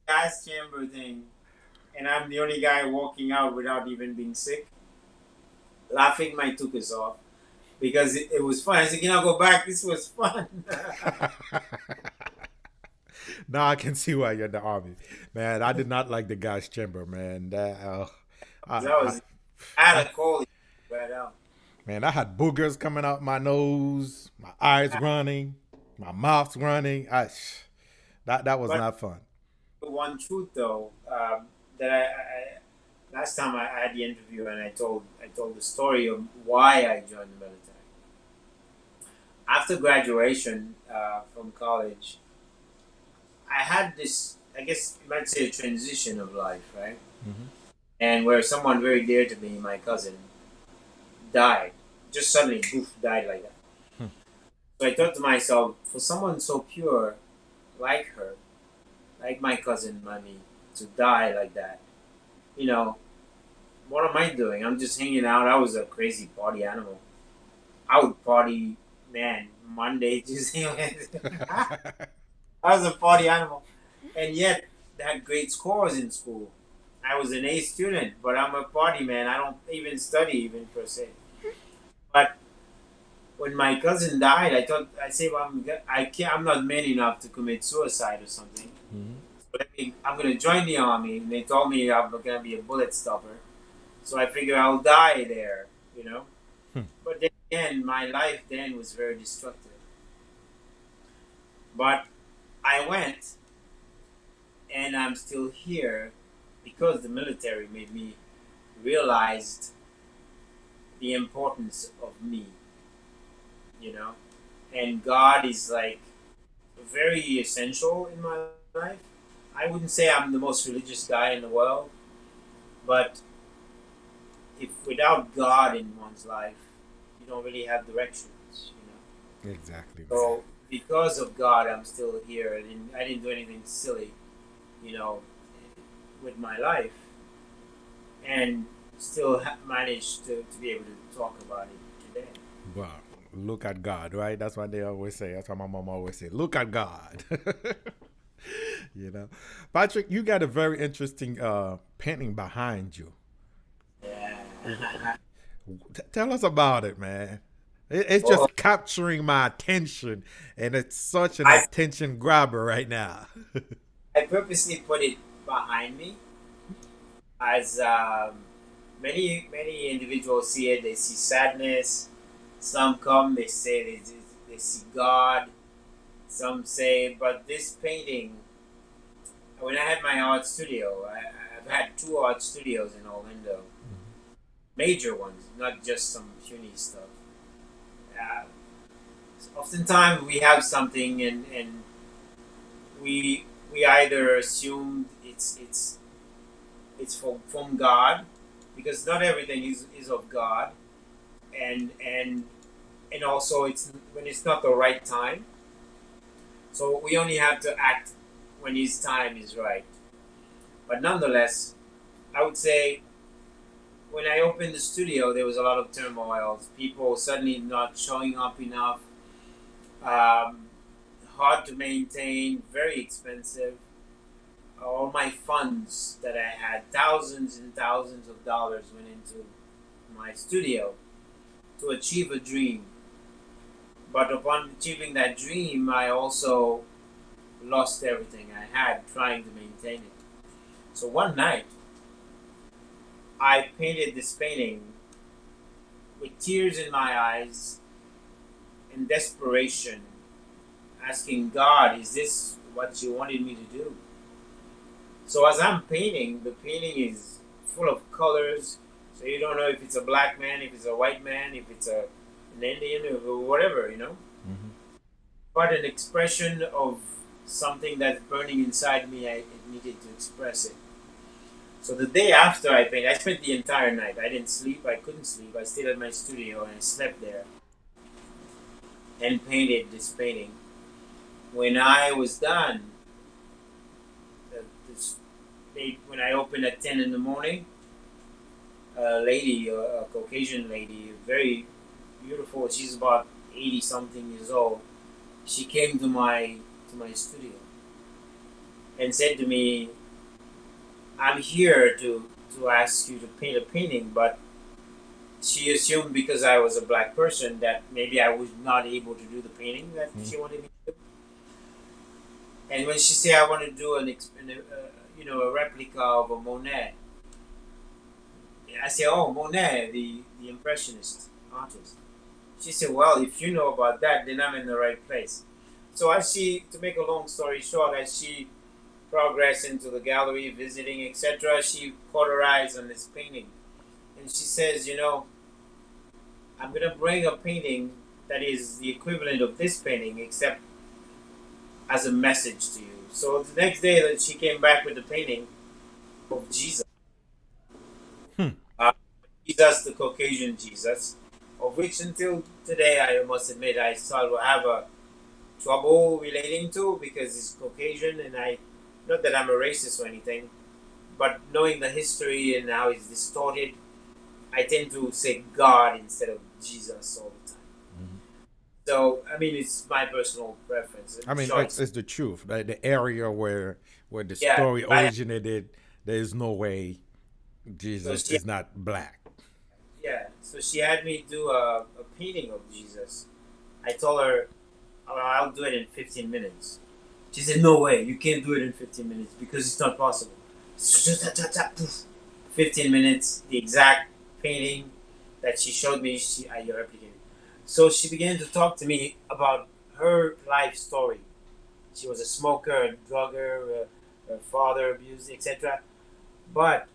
Speaker 2: gas chamber thing, and I'm the only guy walking out without even being sick. Laughing my tuchus off because it was fun. I said, "Can I go back? This was fun."
Speaker 1: Now I can see why you're in the army, man. I did not like the gas chamber, man. I,
Speaker 2: that
Speaker 1: I,
Speaker 2: was I had
Speaker 1: I,
Speaker 2: a cold, but
Speaker 1: man, I had boogers coming out my nose, my eyes running, my mouth's running. That was
Speaker 2: but
Speaker 1: not fun.
Speaker 2: one truth though, that last time I had the interview and I told the story of why I joined the military. After graduation from college, I had this, I guess you might say, a transition of life, right?
Speaker 1: Hmm.
Speaker 2: And where someone very dear to me, my cousin, died. Just suddenly, poof, died like that. So I thought to myself, for someone so pure like her, like my cousin Money, to die like that, you know, what am I doing? I'm just hanging out. I was a crazy party animal. I would party, man, Monday, Tuesday, Wednesday. I was a party animal. And yet, I had great scores in school. I was an A student, but I'm a party man. I don't even study, even per se. But when my cousin died, I thought, I say, well, I'm not man enough to commit suicide or something.
Speaker 1: Hmm.
Speaker 2: So I'm going to join the army. And they told me I'm going to be a bullet stopper. So I figure I'll die there, you know. But then again, my life then was very destructive. But I went, and I'm still here because the military made me realize the importance of me, you know. And God is like very essential in my life. I wouldn't say I'm the most religious guy in the world, but if without God in one's life, you don't really have directions, you know.
Speaker 1: Exactly, man.
Speaker 2: So because of God, I'm still here. I didn't do anything silly, you know, with my life, and still managed to be able to talk about it today.
Speaker 1: Wow. Look at God, right? That's what they always say. That's what my mom always say. Look at God. you know, Patrick, you got a very interesting painting behind you.
Speaker 2: Yeah.
Speaker 1: Tell us about it, man. It's
Speaker 2: Well,
Speaker 1: just capturing my attention, and it's such an
Speaker 2: I
Speaker 1: attention grabber right now.
Speaker 2: I purposely put it behind me as many individuals see it. They see sadness. Some come. They say they see God. Some say, but this painting. When I had my art studio, I've had two art studios in Orlando, major ones, not just some puny stuff. Uh, Oftentimes we have something and we either assume it's from God because not everything is of God, and also it's when it's not the right time. So we only have to act when His time is right. But nonetheless, I would say when I opened the studio, there was a lot of turmoil. People suddenly not showing up enough. Um, Hard to maintain, very expensive. All my funds that I had, thousands and thousands of dollars went into my studio to achieve a dream. But upon achieving that dream, I also lost everything I had trying to maintain it. So one night, I painted this painting with tears in my eyes in desperation, asking God, is this what you wanted me to do? So as I'm painting, the painting is full of colors. So you don't know if it's a black man, if it's a white man, if it's an Indian, or whatever, you know.
Speaker 1: Hmm.
Speaker 2: But an expression of something that's burning inside me, I needed to express it. So the day after I painted, I spent the entire night. I didn't sleep. I couldn't sleep. I stayed at my studio and I slept there and painted this painting. When I was done, the, this, when I opened at 10 in the morning, a lady, a Caucasian lady, very beautiful. She's about 80 something years old. She came to my studio and said to me, "I'm here to ask you to paint a painting," but she assumed because I was a black person that maybe I was not able to do the painting that
Speaker 1: Mm.
Speaker 2: she wanted me to do. And when she said I want to do a replica of a Monet, I said, "Oh, Monet, the impressionist artist." She said, "Well, if you know about that, then I'm in the right place." So to make a long story short, as she progressed into the gallery, visiting, etc., she caught her eyes on this painting, and she says, "I'm gonna bring a painting that is the equivalent of this painting, except as a message to you." So the next day that she came back with the painting of Jesus,
Speaker 1: Hmm.
Speaker 2: uh, Jesus, the Caucasian Jesus, of which until today I must admit I still have a trouble relating to because he's Caucasian, and not that I'm a racist or anything, but knowing the history and how it's distorted, I tend to say God instead of Jesus all the time.
Speaker 1: Mhm.
Speaker 2: So I mean, it's my personal preference
Speaker 1: I mean,
Speaker 2: choice.
Speaker 1: it's the truth. The area where the
Speaker 2: Yeah,
Speaker 1: story
Speaker 2: if I
Speaker 1: originated, there is no way
Speaker 2: so
Speaker 1: Jesus
Speaker 2: she
Speaker 1: is not black.
Speaker 2: yeah, so she had me do a painting of Jesus. I told her, "Oh, I'll do it in 15 minutes." She said, "No way, you can't do it in 15 minutes because it's not possible." So, 15 minutes, the exact painting that she showed me, I replicated. So she began to talk to me about her life story. She was a smoker, a drugger, her father abused, etc. But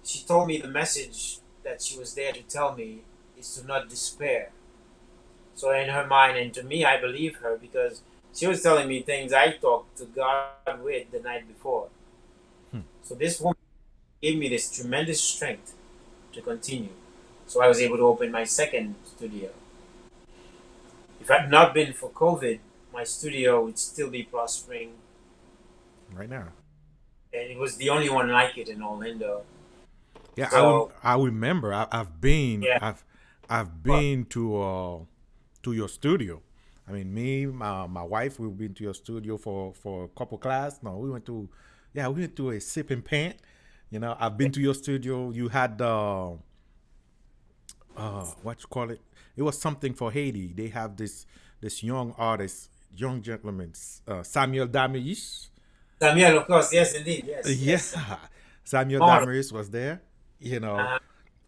Speaker 2: she told me the message that she was there to tell me is to not despair. So in her mind, and to me, I believe her because she was telling me things I talked to God with the night before.
Speaker 1: Hmm.
Speaker 2: So this woman gave me this tremendous strength to continue. So I was able to open my second studio. If it had not been for COVID, my studio would still be prospering,
Speaker 1: Right now.
Speaker 2: and it was the only one like it in Orlando.
Speaker 1: Yeah,
Speaker 2: So
Speaker 1: I remember.
Speaker 2: yeah,
Speaker 1: I've
Speaker 2: but
Speaker 1: been to your studio. I mean, me, my wife, we've been to your studio for a couple class. No, we went to, yeah, we went to a sip and paint. I've been to your studio. You had what you call it? It was something for Haiti. They have this young artist, young gentleman, Samuel Damiris.
Speaker 2: Samuel, of course, yes, indeed, yes,
Speaker 1: Yeah,
Speaker 2: yes.
Speaker 1: Samuel
Speaker 2: Model.
Speaker 1: Damaris was there, you know,
Speaker 2: Uh,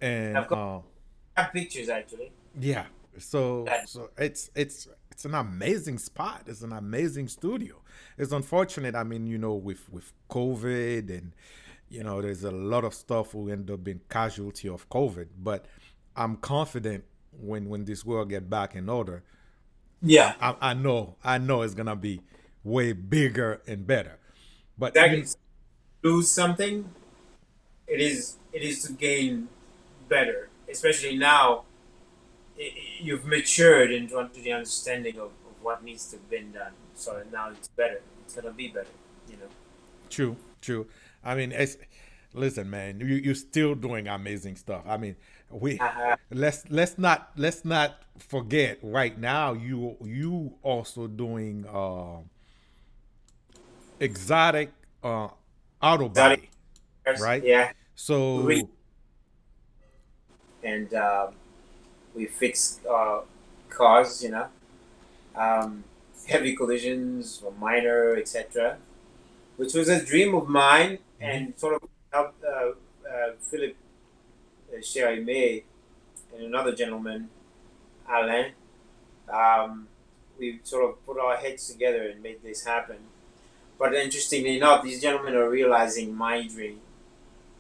Speaker 1: and
Speaker 2: I've got have pictures actually.
Speaker 1: yeah. So
Speaker 2: That
Speaker 1: so it's an amazing spot. It's an amazing studio. It's unfortunate. I mean, with COVID and there's a lot of stuff who end up being casualty of COVID. But I'm confident when this world get back in order,
Speaker 2: yeah,
Speaker 1: I know it's gonna be way bigger and better. But
Speaker 2: exactly. Lose something, it is to gain better, especially now. You've matured into the understanding of what needs to have been done. So now it's better. It's gonna be better. You know.
Speaker 1: true, true. I mean, listen, man, you're still doing amazing stuff. I mean, we
Speaker 2: Uh-huh.
Speaker 1: let's not forget right now you also doing exotic auto
Speaker 2: Exotic
Speaker 1: body,
Speaker 2: cars,
Speaker 1: right?
Speaker 2: yeah. We
Speaker 1: So
Speaker 2: and we fix cars. Um, Heavy collisions or minor, etc. Which was a dream of mine,
Speaker 1: mhm.
Speaker 2: and sort of helped Philip Sherry May and another gentleman, Alain. Um, we sort of put our heads together and made this happen. But interestingly enough, these gentlemen are realizing my dream.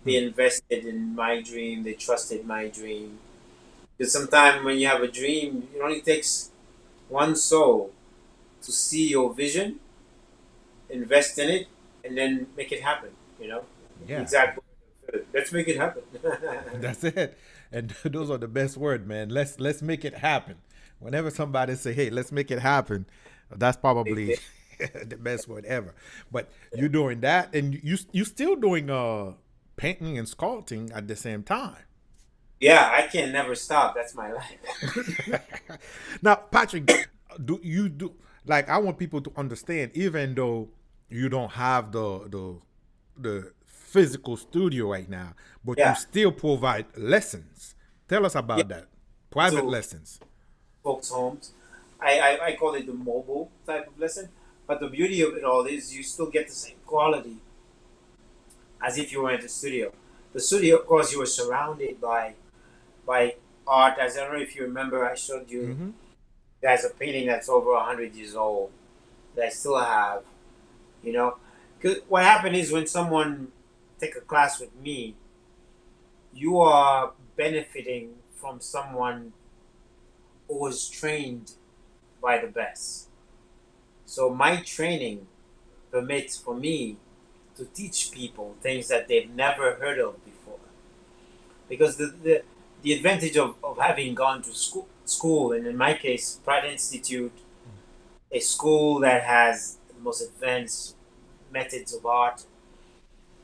Speaker 2: They
Speaker 1: Hmm.
Speaker 2: invested in my dream. They trusted my dream. Because sometimes when you have a dream, it only takes one soul to see your vision, invest in it, and then make it happen. The
Speaker 1: Yeah,
Speaker 2: exact word. Let's make it happen.
Speaker 1: that's it. And those are the best word, man. Let's make it happen. Whenever somebody say, "Hey, let's make it happen," that's probably the best word ever. But you're doing that, and you still doing painting and sculpting at the same time.
Speaker 2: Yeah, I can never stop. That's my life.
Speaker 1: Now, Patrick, do you do like I want people to understand, even though you don't have the physical studio right now, but you
Speaker 2: Yeah,
Speaker 1: still provide lessons. Tell us
Speaker 2: yeah.
Speaker 1: about that. Private
Speaker 2: To
Speaker 1: lessons.
Speaker 2: folks' homes, I call it the mobile type of lesson. But the beauty of it all is you still get the same quality as if you were in the studio. The studio, of course, you were surrounded by art. As I don't know if you remember, I showed you
Speaker 1: Mm-hmm.
Speaker 2: guys a painting that's over 100 years old that I still have. You know, 'cause what happened is when someone take a class with me, you are benefiting from someone who was trained by the best. So my training permits for me to teach people things that they've never heard of before. Because the advantage of having gone to school, and in my case, Pratt Institute, a school that has the most advanced methods of art,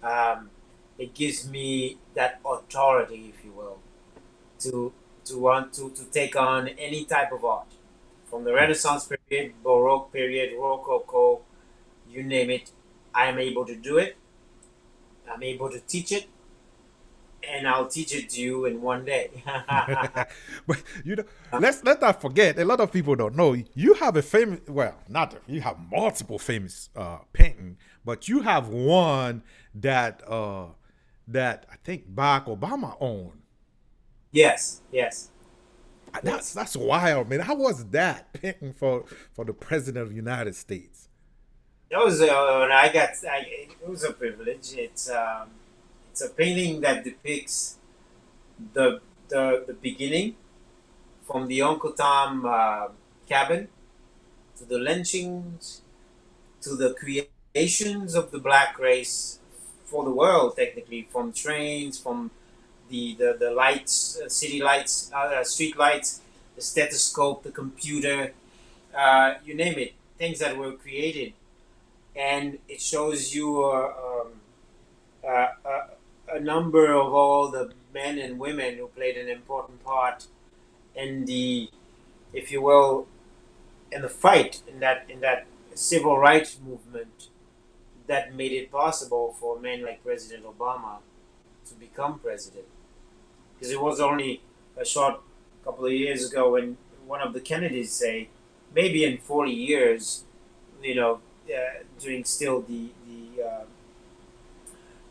Speaker 2: um, it gives me that authority, if you will, to to take on any type of art, from the Renaissance period, Baroque period, Rococo, you name it. I am able to do it. I'm able to teach it, and I'll teach it to you in one day.
Speaker 1: But you know, let not forget. A lot of people don't know you have a famous. Well, not you have multiple famous painting, but you have one that I think Barack Obama owned.
Speaker 2: Yes, yes, yes.
Speaker 1: That's wild, man. How was that painting for the president of the United States?
Speaker 2: That was when I got. It was a privilege. It's a painting that depicts the the beginning from the Uncle Tom cabin to the lynchings to the creations of the black race for the world, technically, from trains, from the lights, city lights, street lights, the stethoscope, the computer, you name it, things that were created. And it shows you a number of all the men and women who played an important part in the, if you will, in the fight in that civil rights movement that made it possible for men like President Obama to become president. Because it was only a short couple of years ago when one of the Kennedys say, maybe in 40 years, you know, during still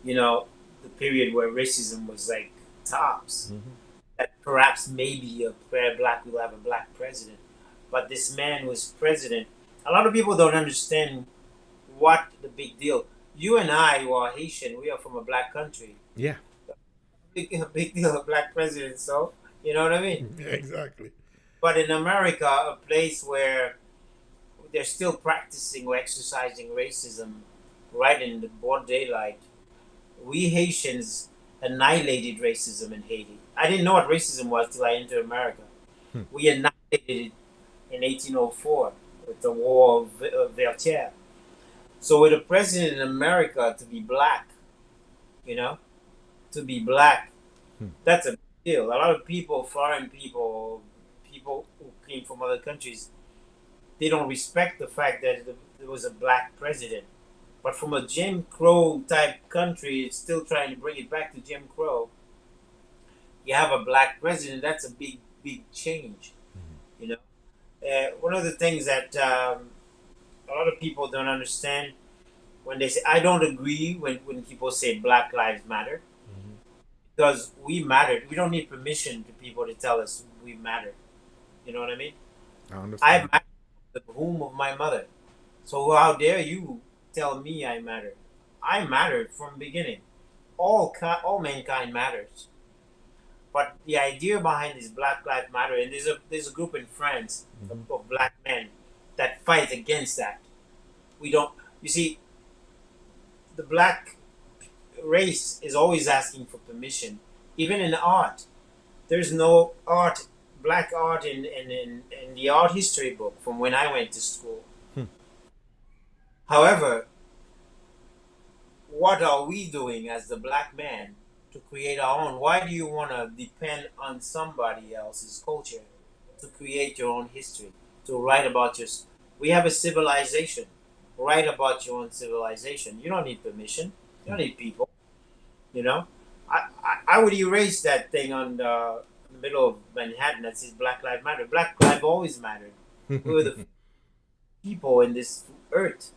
Speaker 2: you know, the period where racism was like tops,
Speaker 1: Mm-hmm.
Speaker 2: that perhaps maybe a black will have a black president. But this man was president. A lot of people don't understand what the big deal. You and I, who are Haitian, we are from a black country.
Speaker 1: Yeah,
Speaker 2: A big deal, a black president. So you know what I mean.
Speaker 1: exactly.
Speaker 2: But in America, a place where they're still practicing or exercising racism, right in the broad daylight, we Haitians annihilated racism in Haiti. I didn't know what racism was till I entered America.
Speaker 1: Hmm.
Speaker 2: We annihilated it in 1804 with the War of Vertières. So, with a president in America to be black, you know, to be black,
Speaker 1: Hmm.
Speaker 2: that's a big deal. A lot of people, foreign people, people who came from other countries, they don't respect the fact that there was a black president. But from a Jim Crow type country, it's still trying to bring it back to Jim Crow. You have a black president. That's a big, big change. You know, one of the things that a lot of people don't understand when they say, I don't agree when people say Black Lives Matter,
Speaker 1: Mm-hmm.
Speaker 2: because we matter. We don't need permission to people to tell us we matter. You know what I mean?
Speaker 1: I
Speaker 2: I
Speaker 1: understand.
Speaker 2: matter from the womb of my mother. So how dare you tell me I matter? I mattered from the beginning. All mankind matters. But the idea behind this Black Lives Matter, and there's a group in France
Speaker 1: Mm-hmm.
Speaker 2: of black men that fight against that. We don't. You see, the black race is always asking for permission, even in art. There's no art, black art in the art history book from when I went to school.
Speaker 1: Hmm.
Speaker 2: However, what are we doing as the black man to create our own? Why do you want to depend on somebody else's culture to create your own history, to write about your? We have a civilization. Write about your own civilization. You don't need permission. You don't need people. You know, I would erase that thing on the middle of Manhattan that says Black Lives Matter. Black lives always mattered. We were the people in this earth,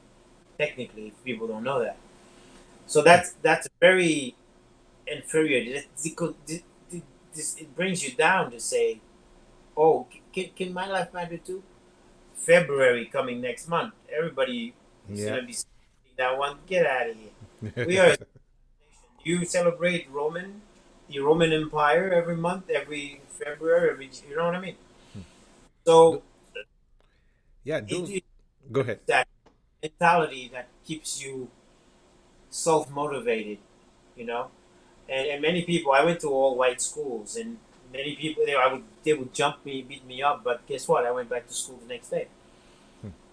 Speaker 2: technically, if people don't know that. So that's very inferior. It brings you down to say, oh, can my life matter too? February coming next month, everybody is
Speaker 1: Yeah.
Speaker 2: gonna be saying that one. Get out of here. We are. You celebrate the Roman Empire every month, every February, you know what I mean. So
Speaker 1: Yeah,
Speaker 2: it,
Speaker 1: those.
Speaker 2: it
Speaker 1: Go ahead.
Speaker 2: that mentality that keeps you self motivated, you know. And many people, I went to all white schools, and many people there, they would jump me, beat me up, but guess what? I went back to school the next day.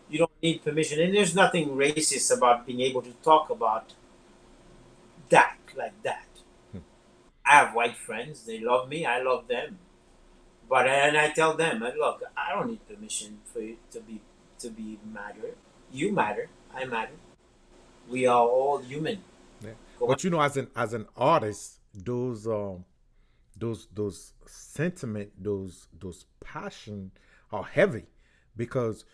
Speaker 2: You don't need permission, and there's nothing racist about being able to talk about that like that. I have white friends; they love me, I love them. But and I tell them, look, I don't need permission for you to be matter. You matter. I matter. We are all human.
Speaker 1: Yeah.
Speaker 2: Go on.
Speaker 1: But as an artist, those sentiment, those passion are heavy because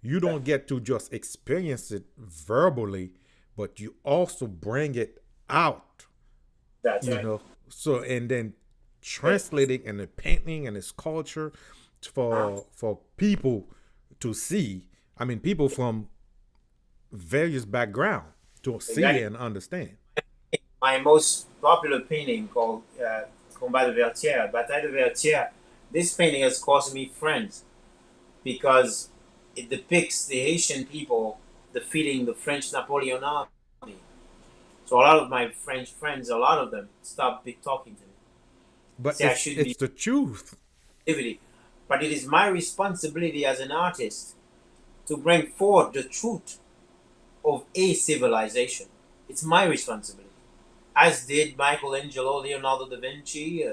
Speaker 1: you don't get to just experience it verbally, but you also bring it out,
Speaker 2: That's
Speaker 1: you
Speaker 2: right.
Speaker 1: know. So and then
Speaker 2: Yeah.
Speaker 1: translating in the painting and its culture for people to see. I mean, people from various background to see
Speaker 2: Exactly.
Speaker 1: and understand.
Speaker 2: My most popular painting called Combat de Vertières, Bataille de Vertières. This painting has cost me friends because it depicts the Haitian people defeating the French Napoleon army. So a lot of my French friends, a lot of them, stopped talking to me.
Speaker 1: But
Speaker 2: Say I
Speaker 1: it's
Speaker 2: should
Speaker 1: it's
Speaker 2: be
Speaker 1: the truth.
Speaker 2: activity. But it is my responsibility as an artist to bring forth the truth of a civilization. It's my responsibility. As did Michelangelo, Leonardo da Vinci,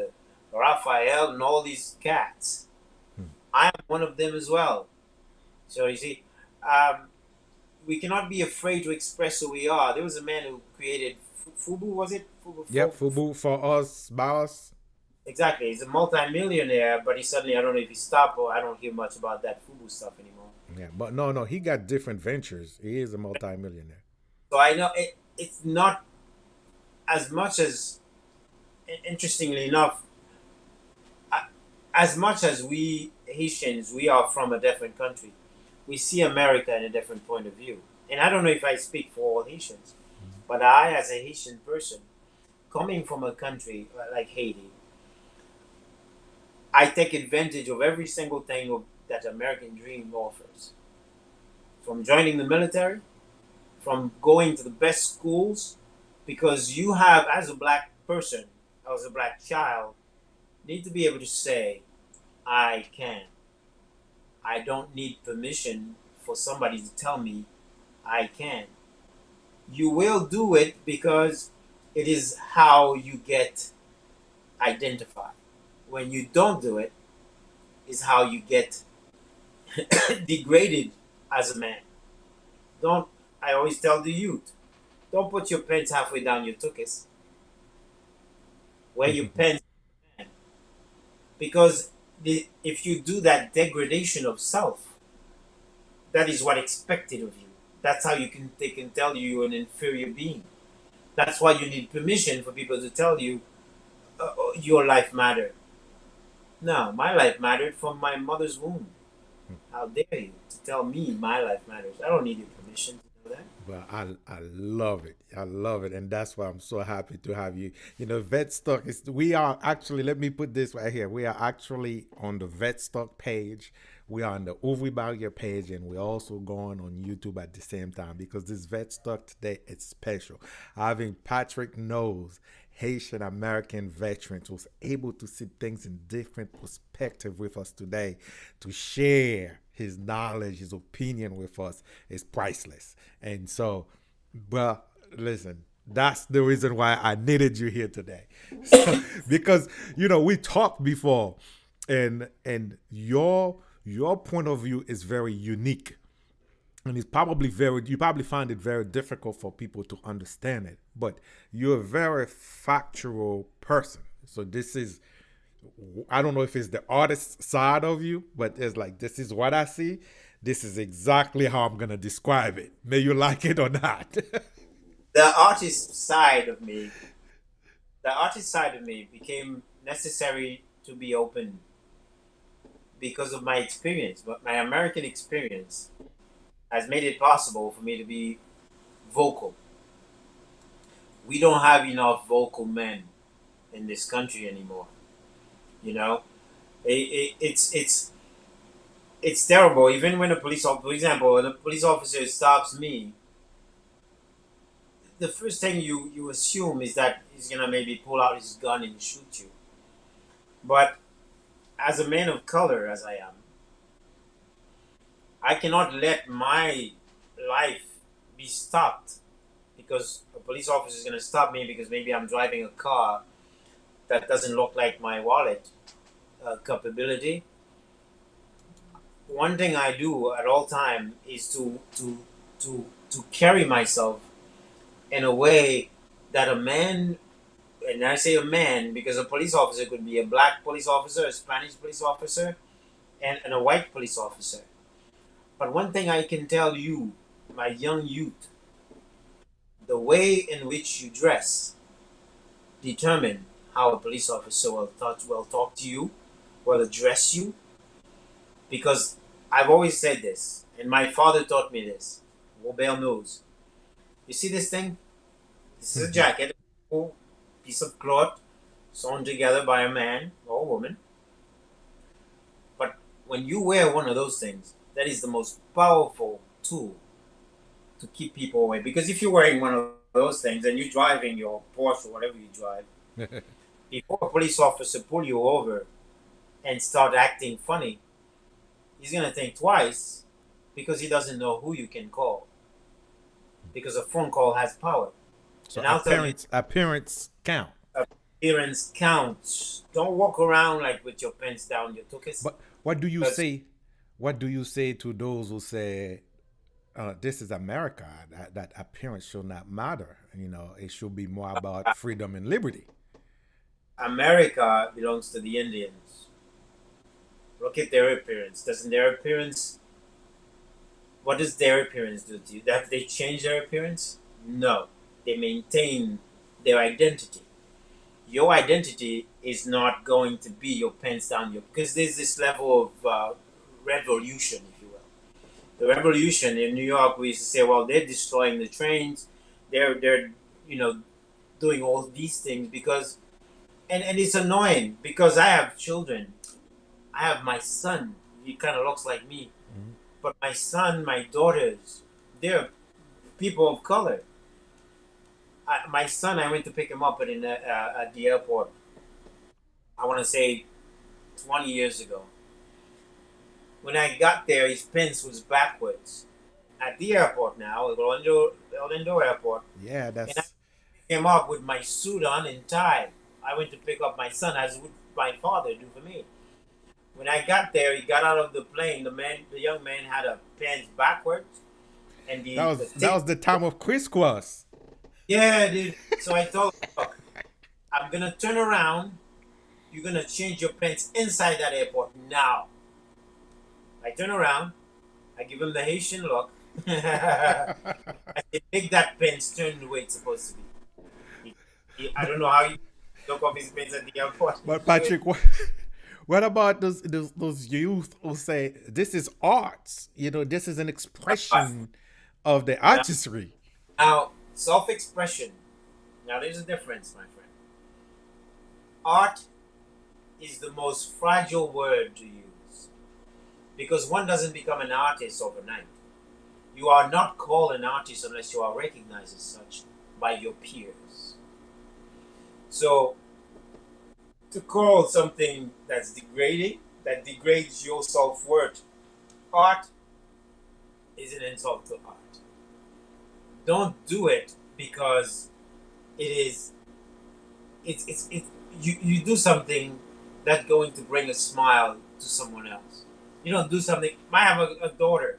Speaker 2: Raphael, and all these cats. I am one of them as well. So you see, um, we cannot be afraid to express who we are. There was a man who created Fubu, was it? Fubu,
Speaker 1: Yep, Fubu for us, by us.
Speaker 2: exactly. He's a multi-millionaire, but he suddenly, I don't know if he stopped or I don't hear much about that Fubu stuff anymore.
Speaker 1: Yeah, but no, he got different ventures. He is a multimillionaire.
Speaker 2: So I know it's not as much as, interestingly enough, as much as we Haitians, we are from a different country. We see America in a different point of view. And I don't know if I speak for all Haitians, but I, as a Haitian person, coming from a country like Haiti, I take advantage of every single thing that American dream offers. From joining the military, from going to the best schools, because you have, as a black person, as a black child, need to be able to say, I can. I don't need permission for somebody to tell me I can. You will do it because it is how you get identified. When you don't do it, is how you get degraded as a man. Don't, I always tell the youth, don't put your pants halfway down your tuchus. Wear your pants, because if you do that degradation of self, that is what expected of you. That's how they can tell you you're an inferior being. That's why you need permission for people to tell you your life mattered. No, my life mattered from my mother's womb. How dare you to tell me my life matters? I don't need your permission to know that.
Speaker 1: But I love it. I love it, and that's why I'm so happy to have you. You know, Vet Stock is. We are actually. Let me put this right here. We are actually on the Vet Stock page. We are on the Ouvri Barrier page, and we're also going on YouTube at the same time because this Vet Stock today is special. Having Patrick Knows, Haitian American veterans, was able to see things in different perspective with us today to share his knowledge, his opinion with us is priceless. And so, well, listen, That's the reason why I needed you here today. So, because we talked before, and your point of view is very unique, and it's probably very you probably find it very difficult for people to understand it. But you're a very factual person. So this is, I don't know if it's the artist side of you, but it's like, this is what I see. This is exactly how I'm gonna describe it. May you like it or not.
Speaker 2: The artist side of me, the artist side of me became necessary to be open because of my experience. But my American experience has made it possible for me to be vocal. We don't have enough vocal men in this country anymore. You know, it's terrible. Even when a police officer, for example, when a police officer stops me, the first thing you assume is that he's gonna maybe pull out his gun and shoot you. But as a man of color, as I am, I cannot let my life be stopped because a police officer is gonna stop me because maybe I'm driving a car that doesn't look like my wallet capability. One thing I do at all time is to carry myself in a way that a man, and I say a man because a police officer could be a black police officer, a Spanish police officer, and a white police officer. But one thing I can tell you, my young youth, the way in which you dress determine how a police officer will talk to you, will address you. Because I've always said this, and my father taught me this. Robert knows. You see this thing? This is a jacket, a piece of cloth sewn together by a man or a woman. But when you wear one of those things, that is the most powerful tool to keep people away. Because if you're wearing one of those things and you're driving your Porsche or whatever you drive, before a police officer pull you over and start acting funny, he's gonna think twice because he doesn't know who you can call. Because a phone call has power.
Speaker 1: So
Speaker 2: And I'll tell you,
Speaker 1: appearance count.
Speaker 2: appearance counts. Don't walk around like with your pants down your tuchus.
Speaker 1: But what do you
Speaker 2: Because
Speaker 1: say? What do you say to those who say, "This is America. That appearance should not matter. It should be more about freedom and liberty."
Speaker 2: America belongs to the Indians. Look at their appearance. Doesn't their appearance, what does their appearance do to you? That they change their appearance? No. They maintain their identity. Your identity is not going to be your pants down your, because there's this level of revolution, if you will. The revolution in New York, we used to say, well, they're destroying the trains, they're you know doing all these things because, and it's annoying because I have children. I have my son. He kind of looks like me,
Speaker 1: Mhm.
Speaker 2: but my son, my daughters, they're people of color. My son, I went to pick him up at the airport. I want to say 20 years ago. When I got there, his pants was backwards. At the airport now, Orlando Airport,
Speaker 1: Yeah,
Speaker 2: and I
Speaker 1: that's
Speaker 2: came up with my suit on and tie. I went to pick up my son, as would my father do for me. When I got there, he got out of the plane. The young man, had a pants backwards, and
Speaker 1: that
Speaker 2: the
Speaker 1: was that
Speaker 2: thing.
Speaker 1: was the time of crisscross.
Speaker 2: Yeah, dude. So I told him, look, I'm gonna turn around. You're gonna change your pants inside that airport now. I turn around. I give him the Haitian look. I say, make that pants turn the way it's supposed to be. I don't know how he took off his pants at the airport.
Speaker 1: But Patrick, what about those youth who say this is arts? This is an expression of the
Speaker 2: Now,
Speaker 1: artistry.
Speaker 2: now, self-expression. Now, there's a difference, my friend. Art is the most fragile word to use because one doesn't become an artist overnight. You are not called an artist unless you are recognized as such by your peers. So, to call something that's degrading, that degrades your self worth, art is an insult to art. Don't do it because it is it you do something that's going to bring a smile to someone else. You don't do something. I have a daughter.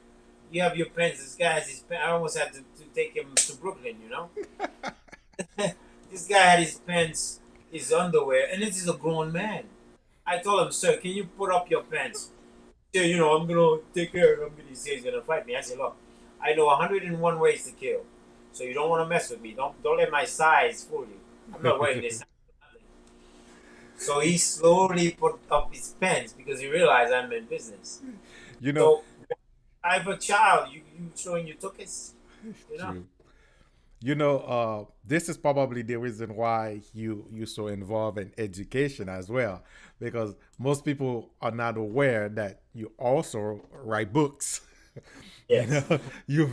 Speaker 2: You have your pens. This guy has his pen. I almost had to take him to Brooklyn. This guy had his pants, his underwear, and this is a grown man. I told him, sir, can you put up your pants? Yeah, I'm gonna take care of him. He says he's gonna fight me. I said, look, I know 101 ways to kill, so you don't want to mess with me. Don't let my size fool you. I'm not wearing this. So he slowly put up his pants because he realized I'm in business.
Speaker 1: You know,
Speaker 2: So I have a child. You showing you took his, you know.
Speaker 1: true. This is probably the reason why you so involved in education as well, because most people are not aware that you also write books. you
Speaker 2: Yes.
Speaker 1: know, you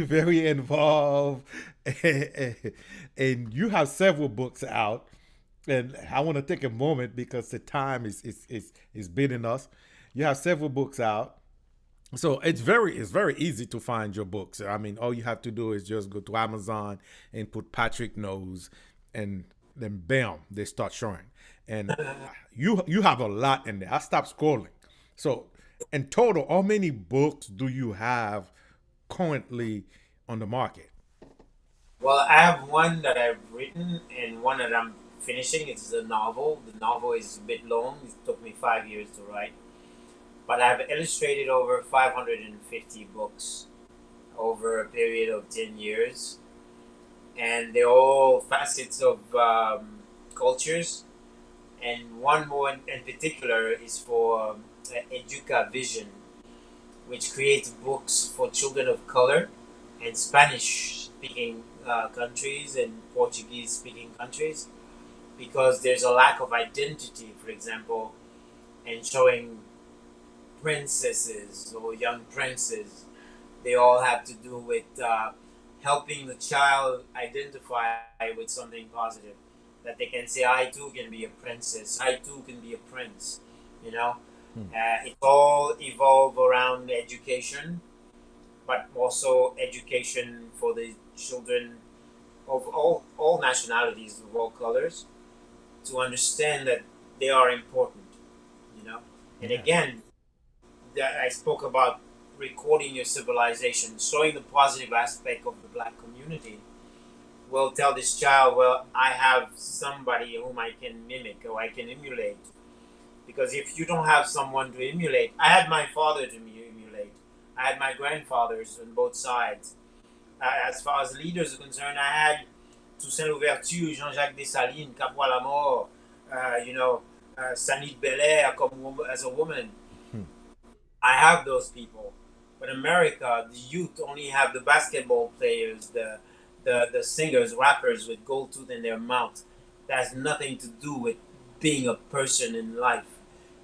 Speaker 1: very involved, and you have several books out. And I want to take a moment because the time is beating us. You have several books out, so it's very easy to find your books. I mean, all you have to do is just go to Amazon and put Patrick Knows, and then bam, they start showing. And you have a lot in there. I stopped scrolling. So in total, how many books do you have currently on the market?
Speaker 2: Well, I have one that I've written and one that I'm finishing. It's a novel. The novel is a bit long. It took me 5 years to write. But I've illustrated over 550 books over a period of 10 years. And they're all facets of cultures. And one more in particular is for Educa Vision, which creates books for children of color and Spanish speaking countries and Portuguese speaking countries, because there's a lack of identity, for example, and showing princesses or young princes. They all have to do with helping the child identify with something positive. That they can say, I too can be a princess, I too can be a prince. You know,
Speaker 1: Hmm.
Speaker 2: it all evolve around education, but also education for the children of all nationalities, of all colors, to understand that they are important, you know. And
Speaker 1: Yeah,
Speaker 2: again, that I spoke about recording your civilization, showing the positive aspect of the black community, will tell this child, well, I have somebody whom I can mimic or I can emulate. Because if you don't have someone to emulate, I had my father to emulate. I had my grandfathers on both sides. As far as leaders are concerned, I had Toussaint Louverture, Jean-Jacques Dessalines, Capois la Mort, Sanit Belair as a woman.
Speaker 1: hmm.
Speaker 2: I have those people. But America, the youth only have the basketball players, the singers, rappers with gold tooth in their mouth. That has nothing to do with being a person in life.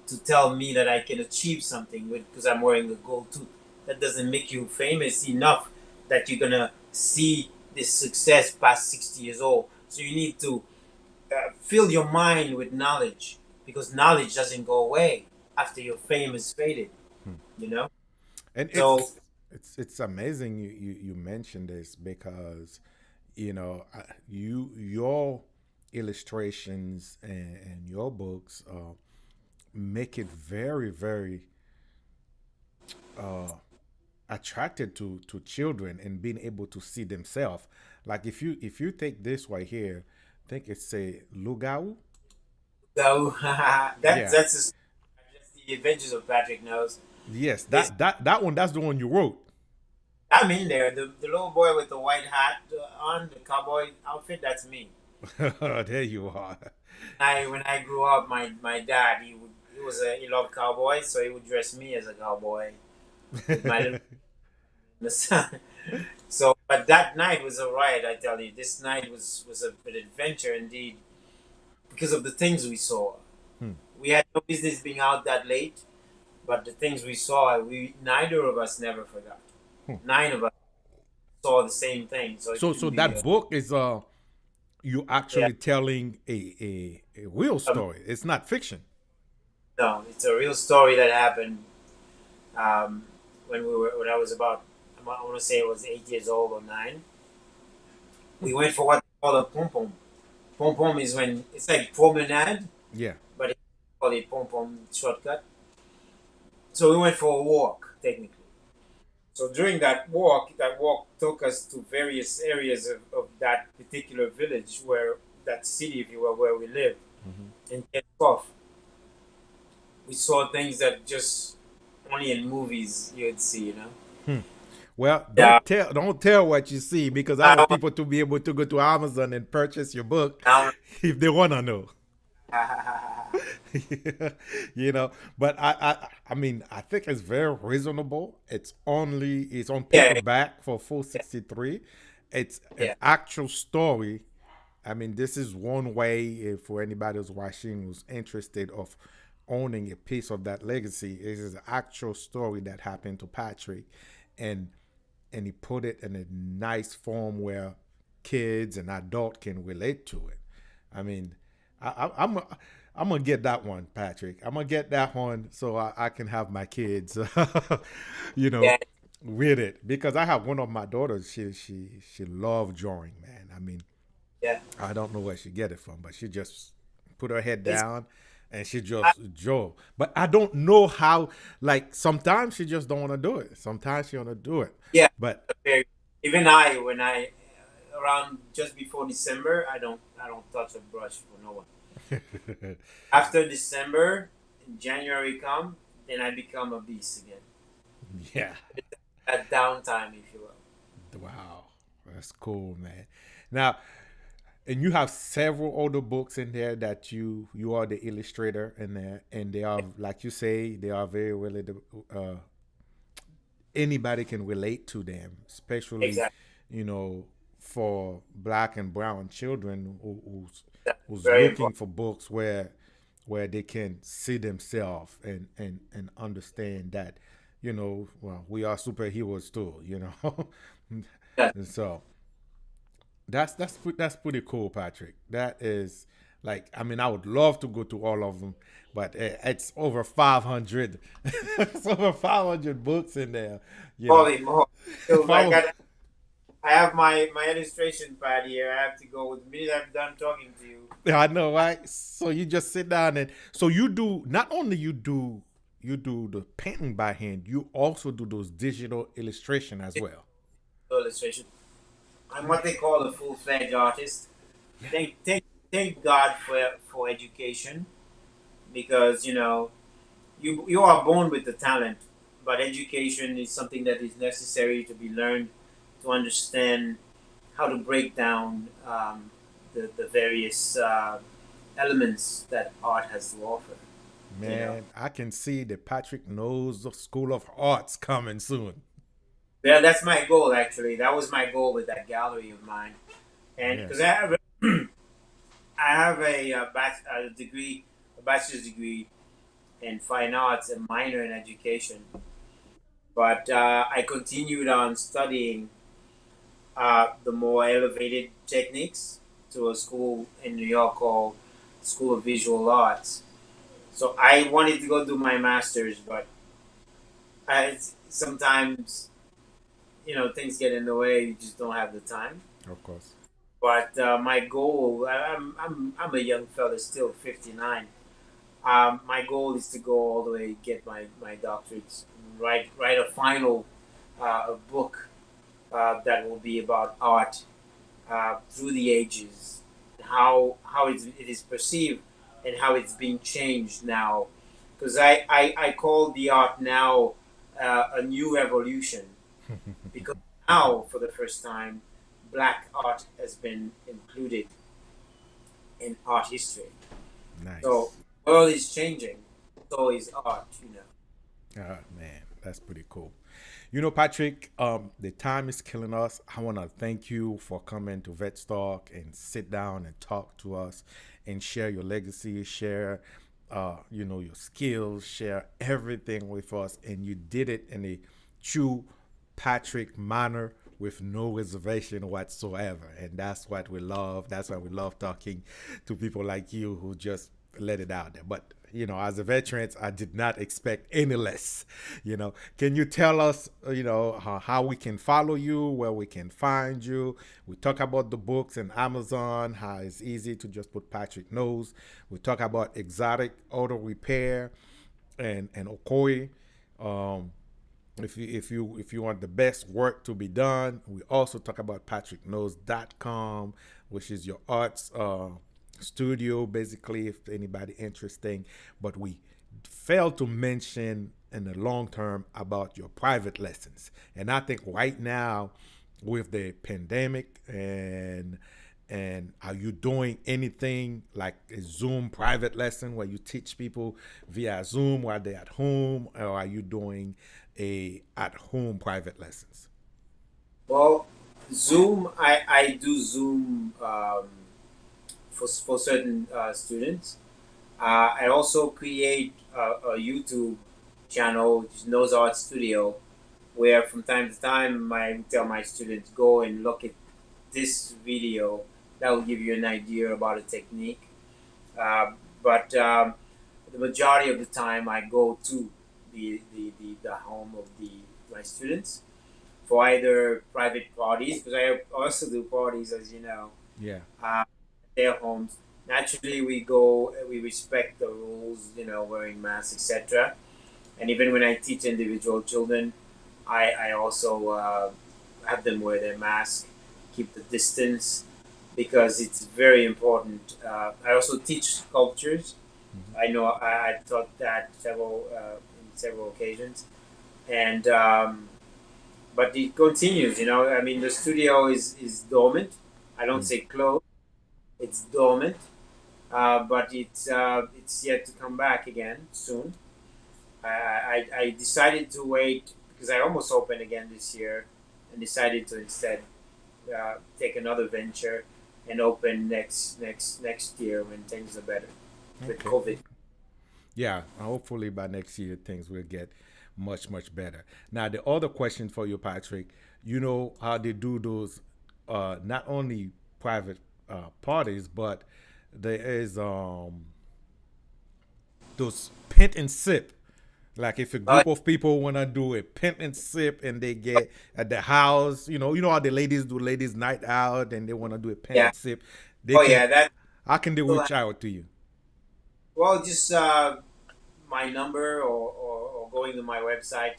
Speaker 2: To tell me that I can achieve something with because I'm wearing a gold tooth, that doesn't make you famous enough that you're gonna see this success past 60 years old. So you need to fill your mind with knowledge, because knowledge doesn't go away after your fame is faded. You know.
Speaker 1: And
Speaker 2: So
Speaker 1: it's amazing you mentioned this because your illustrations and your books make it very uh, attracted to children and being able to see themselves. Like if you take this right here, I think it's a lugau.
Speaker 2: so
Speaker 1: Yeah.
Speaker 2: that's the Adventures of Patrick Knows.
Speaker 1: Yes,
Speaker 2: This
Speaker 1: that one, that's the one you wrote.
Speaker 2: I'm in there. The little boy with the white hat on the cowboy outfit. That's me.
Speaker 1: There you are.
Speaker 2: I when I grew up, my dad he loved cowboys, so he would dress me as a cowboy with my little so. But that night was a riot. I tell you, this night was an adventure indeed because of the things we saw.
Speaker 1: Hmm.
Speaker 2: We had no business being out that late, but the things we saw, we neither of us never forgot.
Speaker 1: Hmm.
Speaker 2: Nine of us saw the same thing, so it
Speaker 1: So
Speaker 2: couldn't be.
Speaker 1: that book is you
Speaker 2: Yeah,
Speaker 1: actually telling a real story. It's not fiction.
Speaker 2: no, it's a real story that happened um, when I was about I want to say I was 8 years old or nine. We went for what they call a pom pom. Pom pom is when it's like promenade,
Speaker 1: Yeah.
Speaker 2: but they call it pom pom shortcut. So we went for a walk, technically. So during that walk took us to various areas of that particular village where that city, if you will, where we live in Kiev. We saw things that just only in movies you'd see, you know.
Speaker 1: Hmm. Well,
Speaker 2: Yeah.
Speaker 1: don't tell what you see because I want
Speaker 2: Now,
Speaker 1: people to be able to go to Amazon and purchase your book
Speaker 2: now,
Speaker 1: if they want to know. You know, but I mean I think it's very reasonable. It's on
Speaker 2: yeah,
Speaker 1: paperback for 463. It's an
Speaker 2: yeah,
Speaker 1: actual story. I mean, this is one way for anybody who's watching who's interested of owning a piece of that legacy. It is an actual story that happened to Patrick, and he put it in a nice form where kids and adult can relate to it. I mean, I'm gonna get that one, Patrick. I'm gonna get that one so I can have my kids, you know,
Speaker 2: yeah,
Speaker 1: with it because I have one of my daughters. She loved drawing, man. I mean,
Speaker 2: yeah.
Speaker 1: I don't know where she get it from, but she just put her head
Speaker 2: It's
Speaker 1: down and she
Speaker 2: I,
Speaker 1: just draw. But I don't know how. Like sometimes she just don't want to do it. Sometimes she want to do it.
Speaker 2: yeah.
Speaker 1: But
Speaker 2: Very, even I, when I around just before December, I don't touch a brush for no one. After December, January come, then I become a beast again.
Speaker 1: yeah,
Speaker 2: At downtime, if you will.
Speaker 1: wow, that's cool, man. Now, and you have several other books in there that you are the illustrator in there, and they are like you say they are very relatable. Anybody can relate to them, especially
Speaker 2: Exactly.
Speaker 1: you know for black and brown children
Speaker 2: That's
Speaker 1: who's
Speaker 2: very
Speaker 1: looking
Speaker 2: important.
Speaker 1: for books where they can see themselves and understand that well we are superheroes too
Speaker 2: Yeah.
Speaker 1: and so that's pretty cool, Patrick. That is like I mean I would love to go to all of them, but it's over 500. It's over 500 books in there. You know,
Speaker 2: Holy moly. So
Speaker 1: if I was
Speaker 2: I have my illustration pad here. I have to go the minute I'm done talking to you.
Speaker 1: I know, right? So you just sit down and so you do not only you do the painting by hand, you also do those digital illustration as well.
Speaker 2: Illustration. I'm what they call a full-fledged artist.
Speaker 1: Yeah.
Speaker 2: Thank God for education because you are born with the talent, but education is something that is necessary to be learned to understand how to break down the various elements that art has to offer. You know,
Speaker 1: Man, I can see that Patrick knows the School of Arts coming soon.
Speaker 2: yeah, that's my goal actually. That was my goal with that gallery of mine, and
Speaker 1: Yeah.
Speaker 2: because I have a degree, a bachelor's degree in fine arts, a minor in education. But I continued on studying the more elevated techniques to a school in New York called School of Visual Arts. So I wanted to go do my master's, but sometimes things get in the way. You just don't have the time.
Speaker 1: Of course.
Speaker 2: But my goal, I'm a young fella, still 59. My goal is to go all the way, get my doctorates, write a final book that will be about art through the ages, how it is perceived and how it's being changed now. Because I call the art now a new evolution because now for the first time, black art has been included in art history. So
Speaker 1: Nice.
Speaker 2: the world is changing, so is art.
Speaker 1: Man, that's pretty cool. You know, Patrick, the time is killing us. I want to thank you for coming to Vet Talk and sit down and talk to us and share your legacy, share, your skills, share everything with us. And you did it in a true Patrick manner with no reservation whatsoever. And that's what we love. That's why we love talking to people like you who just let it out there. But as a veteran, I did not expect any less. Can you tell us, how we can follow you, where we can find you? We talk about the books and Amazon, how it's easy to just put Patrick Knows. We talk about exotic auto repair and Okoye. Um, if you want the best work to be done, we also talk about patrickknows.com, which is your arts studio, basically, if anybody interesting. But we failed to mention in the long term about your private lessons. And I think right now, with the pandemic, and are you doing anything like a Zoom private lesson where you teach people via Zoom while they're at home, or are you doing a at home private lessons?
Speaker 2: Well, Zoom, I do Zoom for certain students. I also create a YouTube channel, which is Nose Art Studio, where from time to time I tell my students, go and look at this video. That will give you an idea about a technique. But the majority of the time I go to the home of my students for either private parties, because I also do parties, as you know,
Speaker 1: Yeah.
Speaker 2: uh, their homes. Naturally, we go, we respect the rules, wearing masks, etc. And even when I teach individual children, I also have them wear their mask, keep the distance, because it's very important. I also teach sculptures.
Speaker 1: Mhm.
Speaker 2: I know I taught that in several occasions, and but it continues. I mean, the studio is dormant. I don't
Speaker 1: Mm.
Speaker 2: say closed; it's dormant, but it's yet to come back again soon. I decided to wait because I almost opened again this year, and decided to instead take another venture and open next year when things are better with
Speaker 1: Okay.
Speaker 2: COVID.
Speaker 1: Yeah, hopefully by next year things will get much much better. Now the other question for you, Patrick, you know how they do those not only private parties, but there is those pint and sip. Like if a
Speaker 2: Uh,
Speaker 1: group of people want to do a pint and sip and they get at the house, you know how the ladies do ladies night out and they want to do a pint
Speaker 2: yeah.
Speaker 1: and sip, they
Speaker 2: Oh
Speaker 1: can.
Speaker 2: yeah. That.
Speaker 1: How can they
Speaker 2: Still
Speaker 1: reach out to you?
Speaker 2: Well, just my number, or going to my website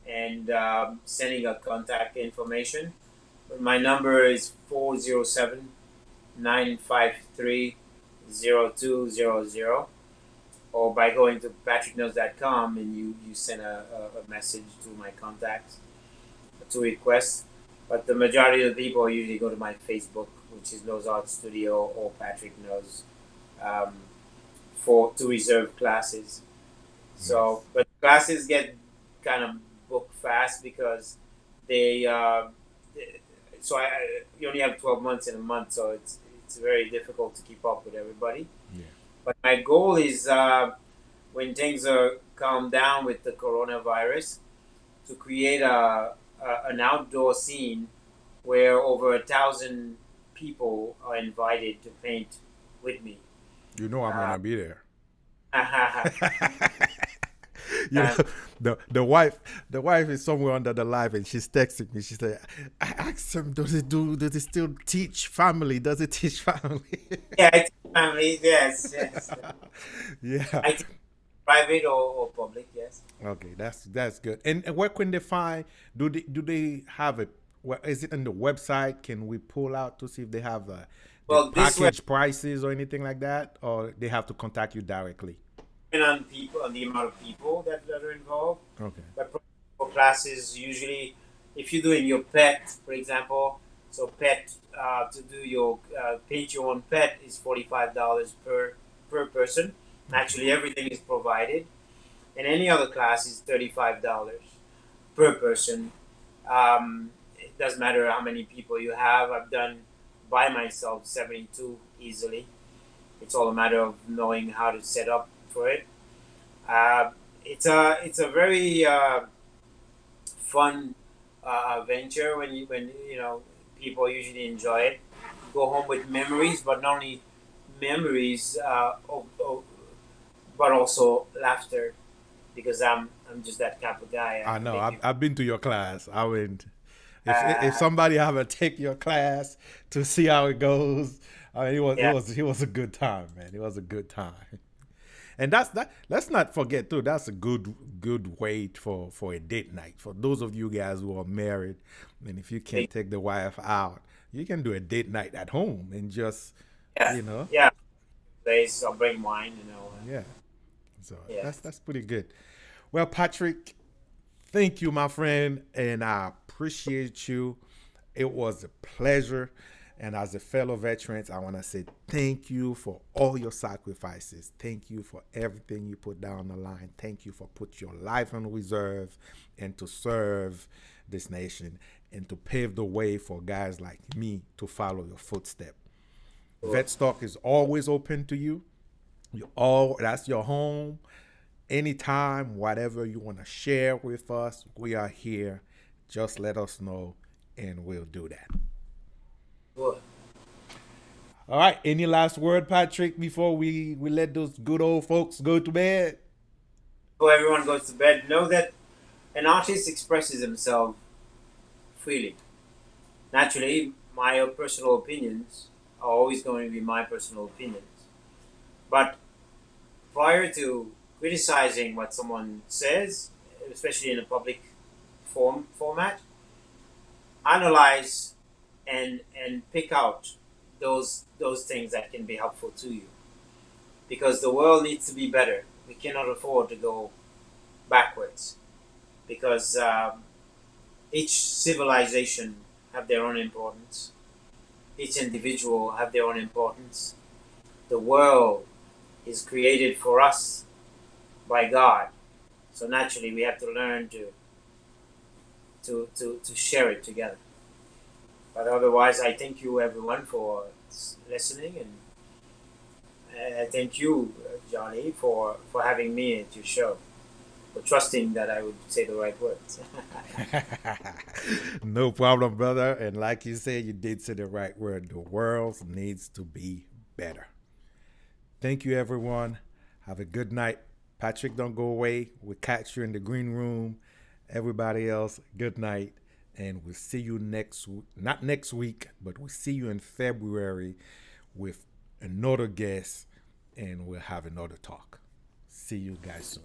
Speaker 2: and sending a contact information. My number is 407-953-0200, or by going to patrickknows.com and you send a message to my contacts to request. But the majority of the people usually go to my Facebook, which is Nose Art Studio or Patrick Knows, um, for to reserve classes. So,
Speaker 1: Nice.
Speaker 2: but classes get kind of booked fast because they. So you only have 12 months in a month, so it's very difficult to keep up with everybody.
Speaker 1: Yeah.
Speaker 2: But my goal is, when things are calmed down with the coronavirus, to create an outdoor scene where over 1,000 people are invited to paint with me.
Speaker 1: You know I'm
Speaker 2: Uh,
Speaker 1: gonna be there.
Speaker 2: uh,
Speaker 1: you know, the wife is somewhere under the live and she's texting me. She said, I asked him, does it still teach family? Does it teach family?
Speaker 2: yeah, I teach family. Yes, yes.
Speaker 1: Yeah.
Speaker 2: I teach private or public. Yes.
Speaker 1: Okay, that's good. And where can they find? Do they have a? Well, is it on the website? Can we pull out to see if they have the
Speaker 2: Well, this way,
Speaker 1: package prices or anything like that, or they have to contact you directly?
Speaker 2: depending on people, on the amount of people that are involved.
Speaker 1: Okay.
Speaker 2: But for classes, usually, if you're doing your pet, for example, so pet, to do your paint your own pet is $45 per person.
Speaker 1: Okay.
Speaker 2: Actually, everything is provided, and any other class is $35 per person. It doesn't matter how many people you have. I've done by myself 72 easily. It's all a matter of knowing how to set up for it. Uh, it's a very fun venture when people usually enjoy it. Go home with memories, but not only memories, but also laughter because I'm just that type of guy.
Speaker 1: I
Speaker 2: I
Speaker 1: know.
Speaker 2: make
Speaker 1: I've been to your class. I mean, if
Speaker 2: uh,
Speaker 1: somebody ever take your class to see how it goes, I mean,
Speaker 2: yeah,
Speaker 1: it was a good time, man. It was a good time. And that's that. Let's not forget too. That's a good way for a date night for those of you guys who are married. And if you can't take the wife out, you can do a date night at home and just,
Speaker 2: yeah,
Speaker 1: you know,
Speaker 2: yeah. Place I'll bring wine.
Speaker 1: yeah. So
Speaker 2: Yeah.
Speaker 1: that's pretty good. Well, Patrick, thank you, my friend, and I appreciate you. It was a pleasure. And as a fellow veterans, I want to say thank you for all your sacrifices. Thank you for everything you put down the line. Thank you for put your life on reserve and to serve this nation and to pave the way for guys like me to follow your footsteps.
Speaker 2: Cool.
Speaker 1: Vetstock is always open to you. You all that's your home. Anytime, whatever you want to share with us, we are here. Just let us know and we'll do that.
Speaker 2: Cool.
Speaker 1: All right. Any last word, Patrick, before we let those good old folks go to bed?
Speaker 2: Before everyone goes to bed, know that an artist expresses himself freely. Naturally, my personal opinions are always going to be my personal opinions. But prior to criticizing what someone says, especially in a public format, analyze and pick out those things that can be helpful to you. Because the world needs to be better. We cannot afford to go backwards. Because each civilization have their own importance. Each individual have their own importance. The world is created for us by God. So naturally, we have to learn to share it together. But otherwise, I thank you everyone for listening, and I thank you, Johnny, for having me at your show, for trusting that I would say the right words.
Speaker 1: No problem, brother. And like you said, you did say the right word. The world needs to be better. Thank you, everyone. Have a good night. Patrick, don't go away. We'll catch you in the green room. Everybody else, good night. And we'll see you next week. Not next week, but we'll see you in February with another guest and we'll have another talk. See you guys soon.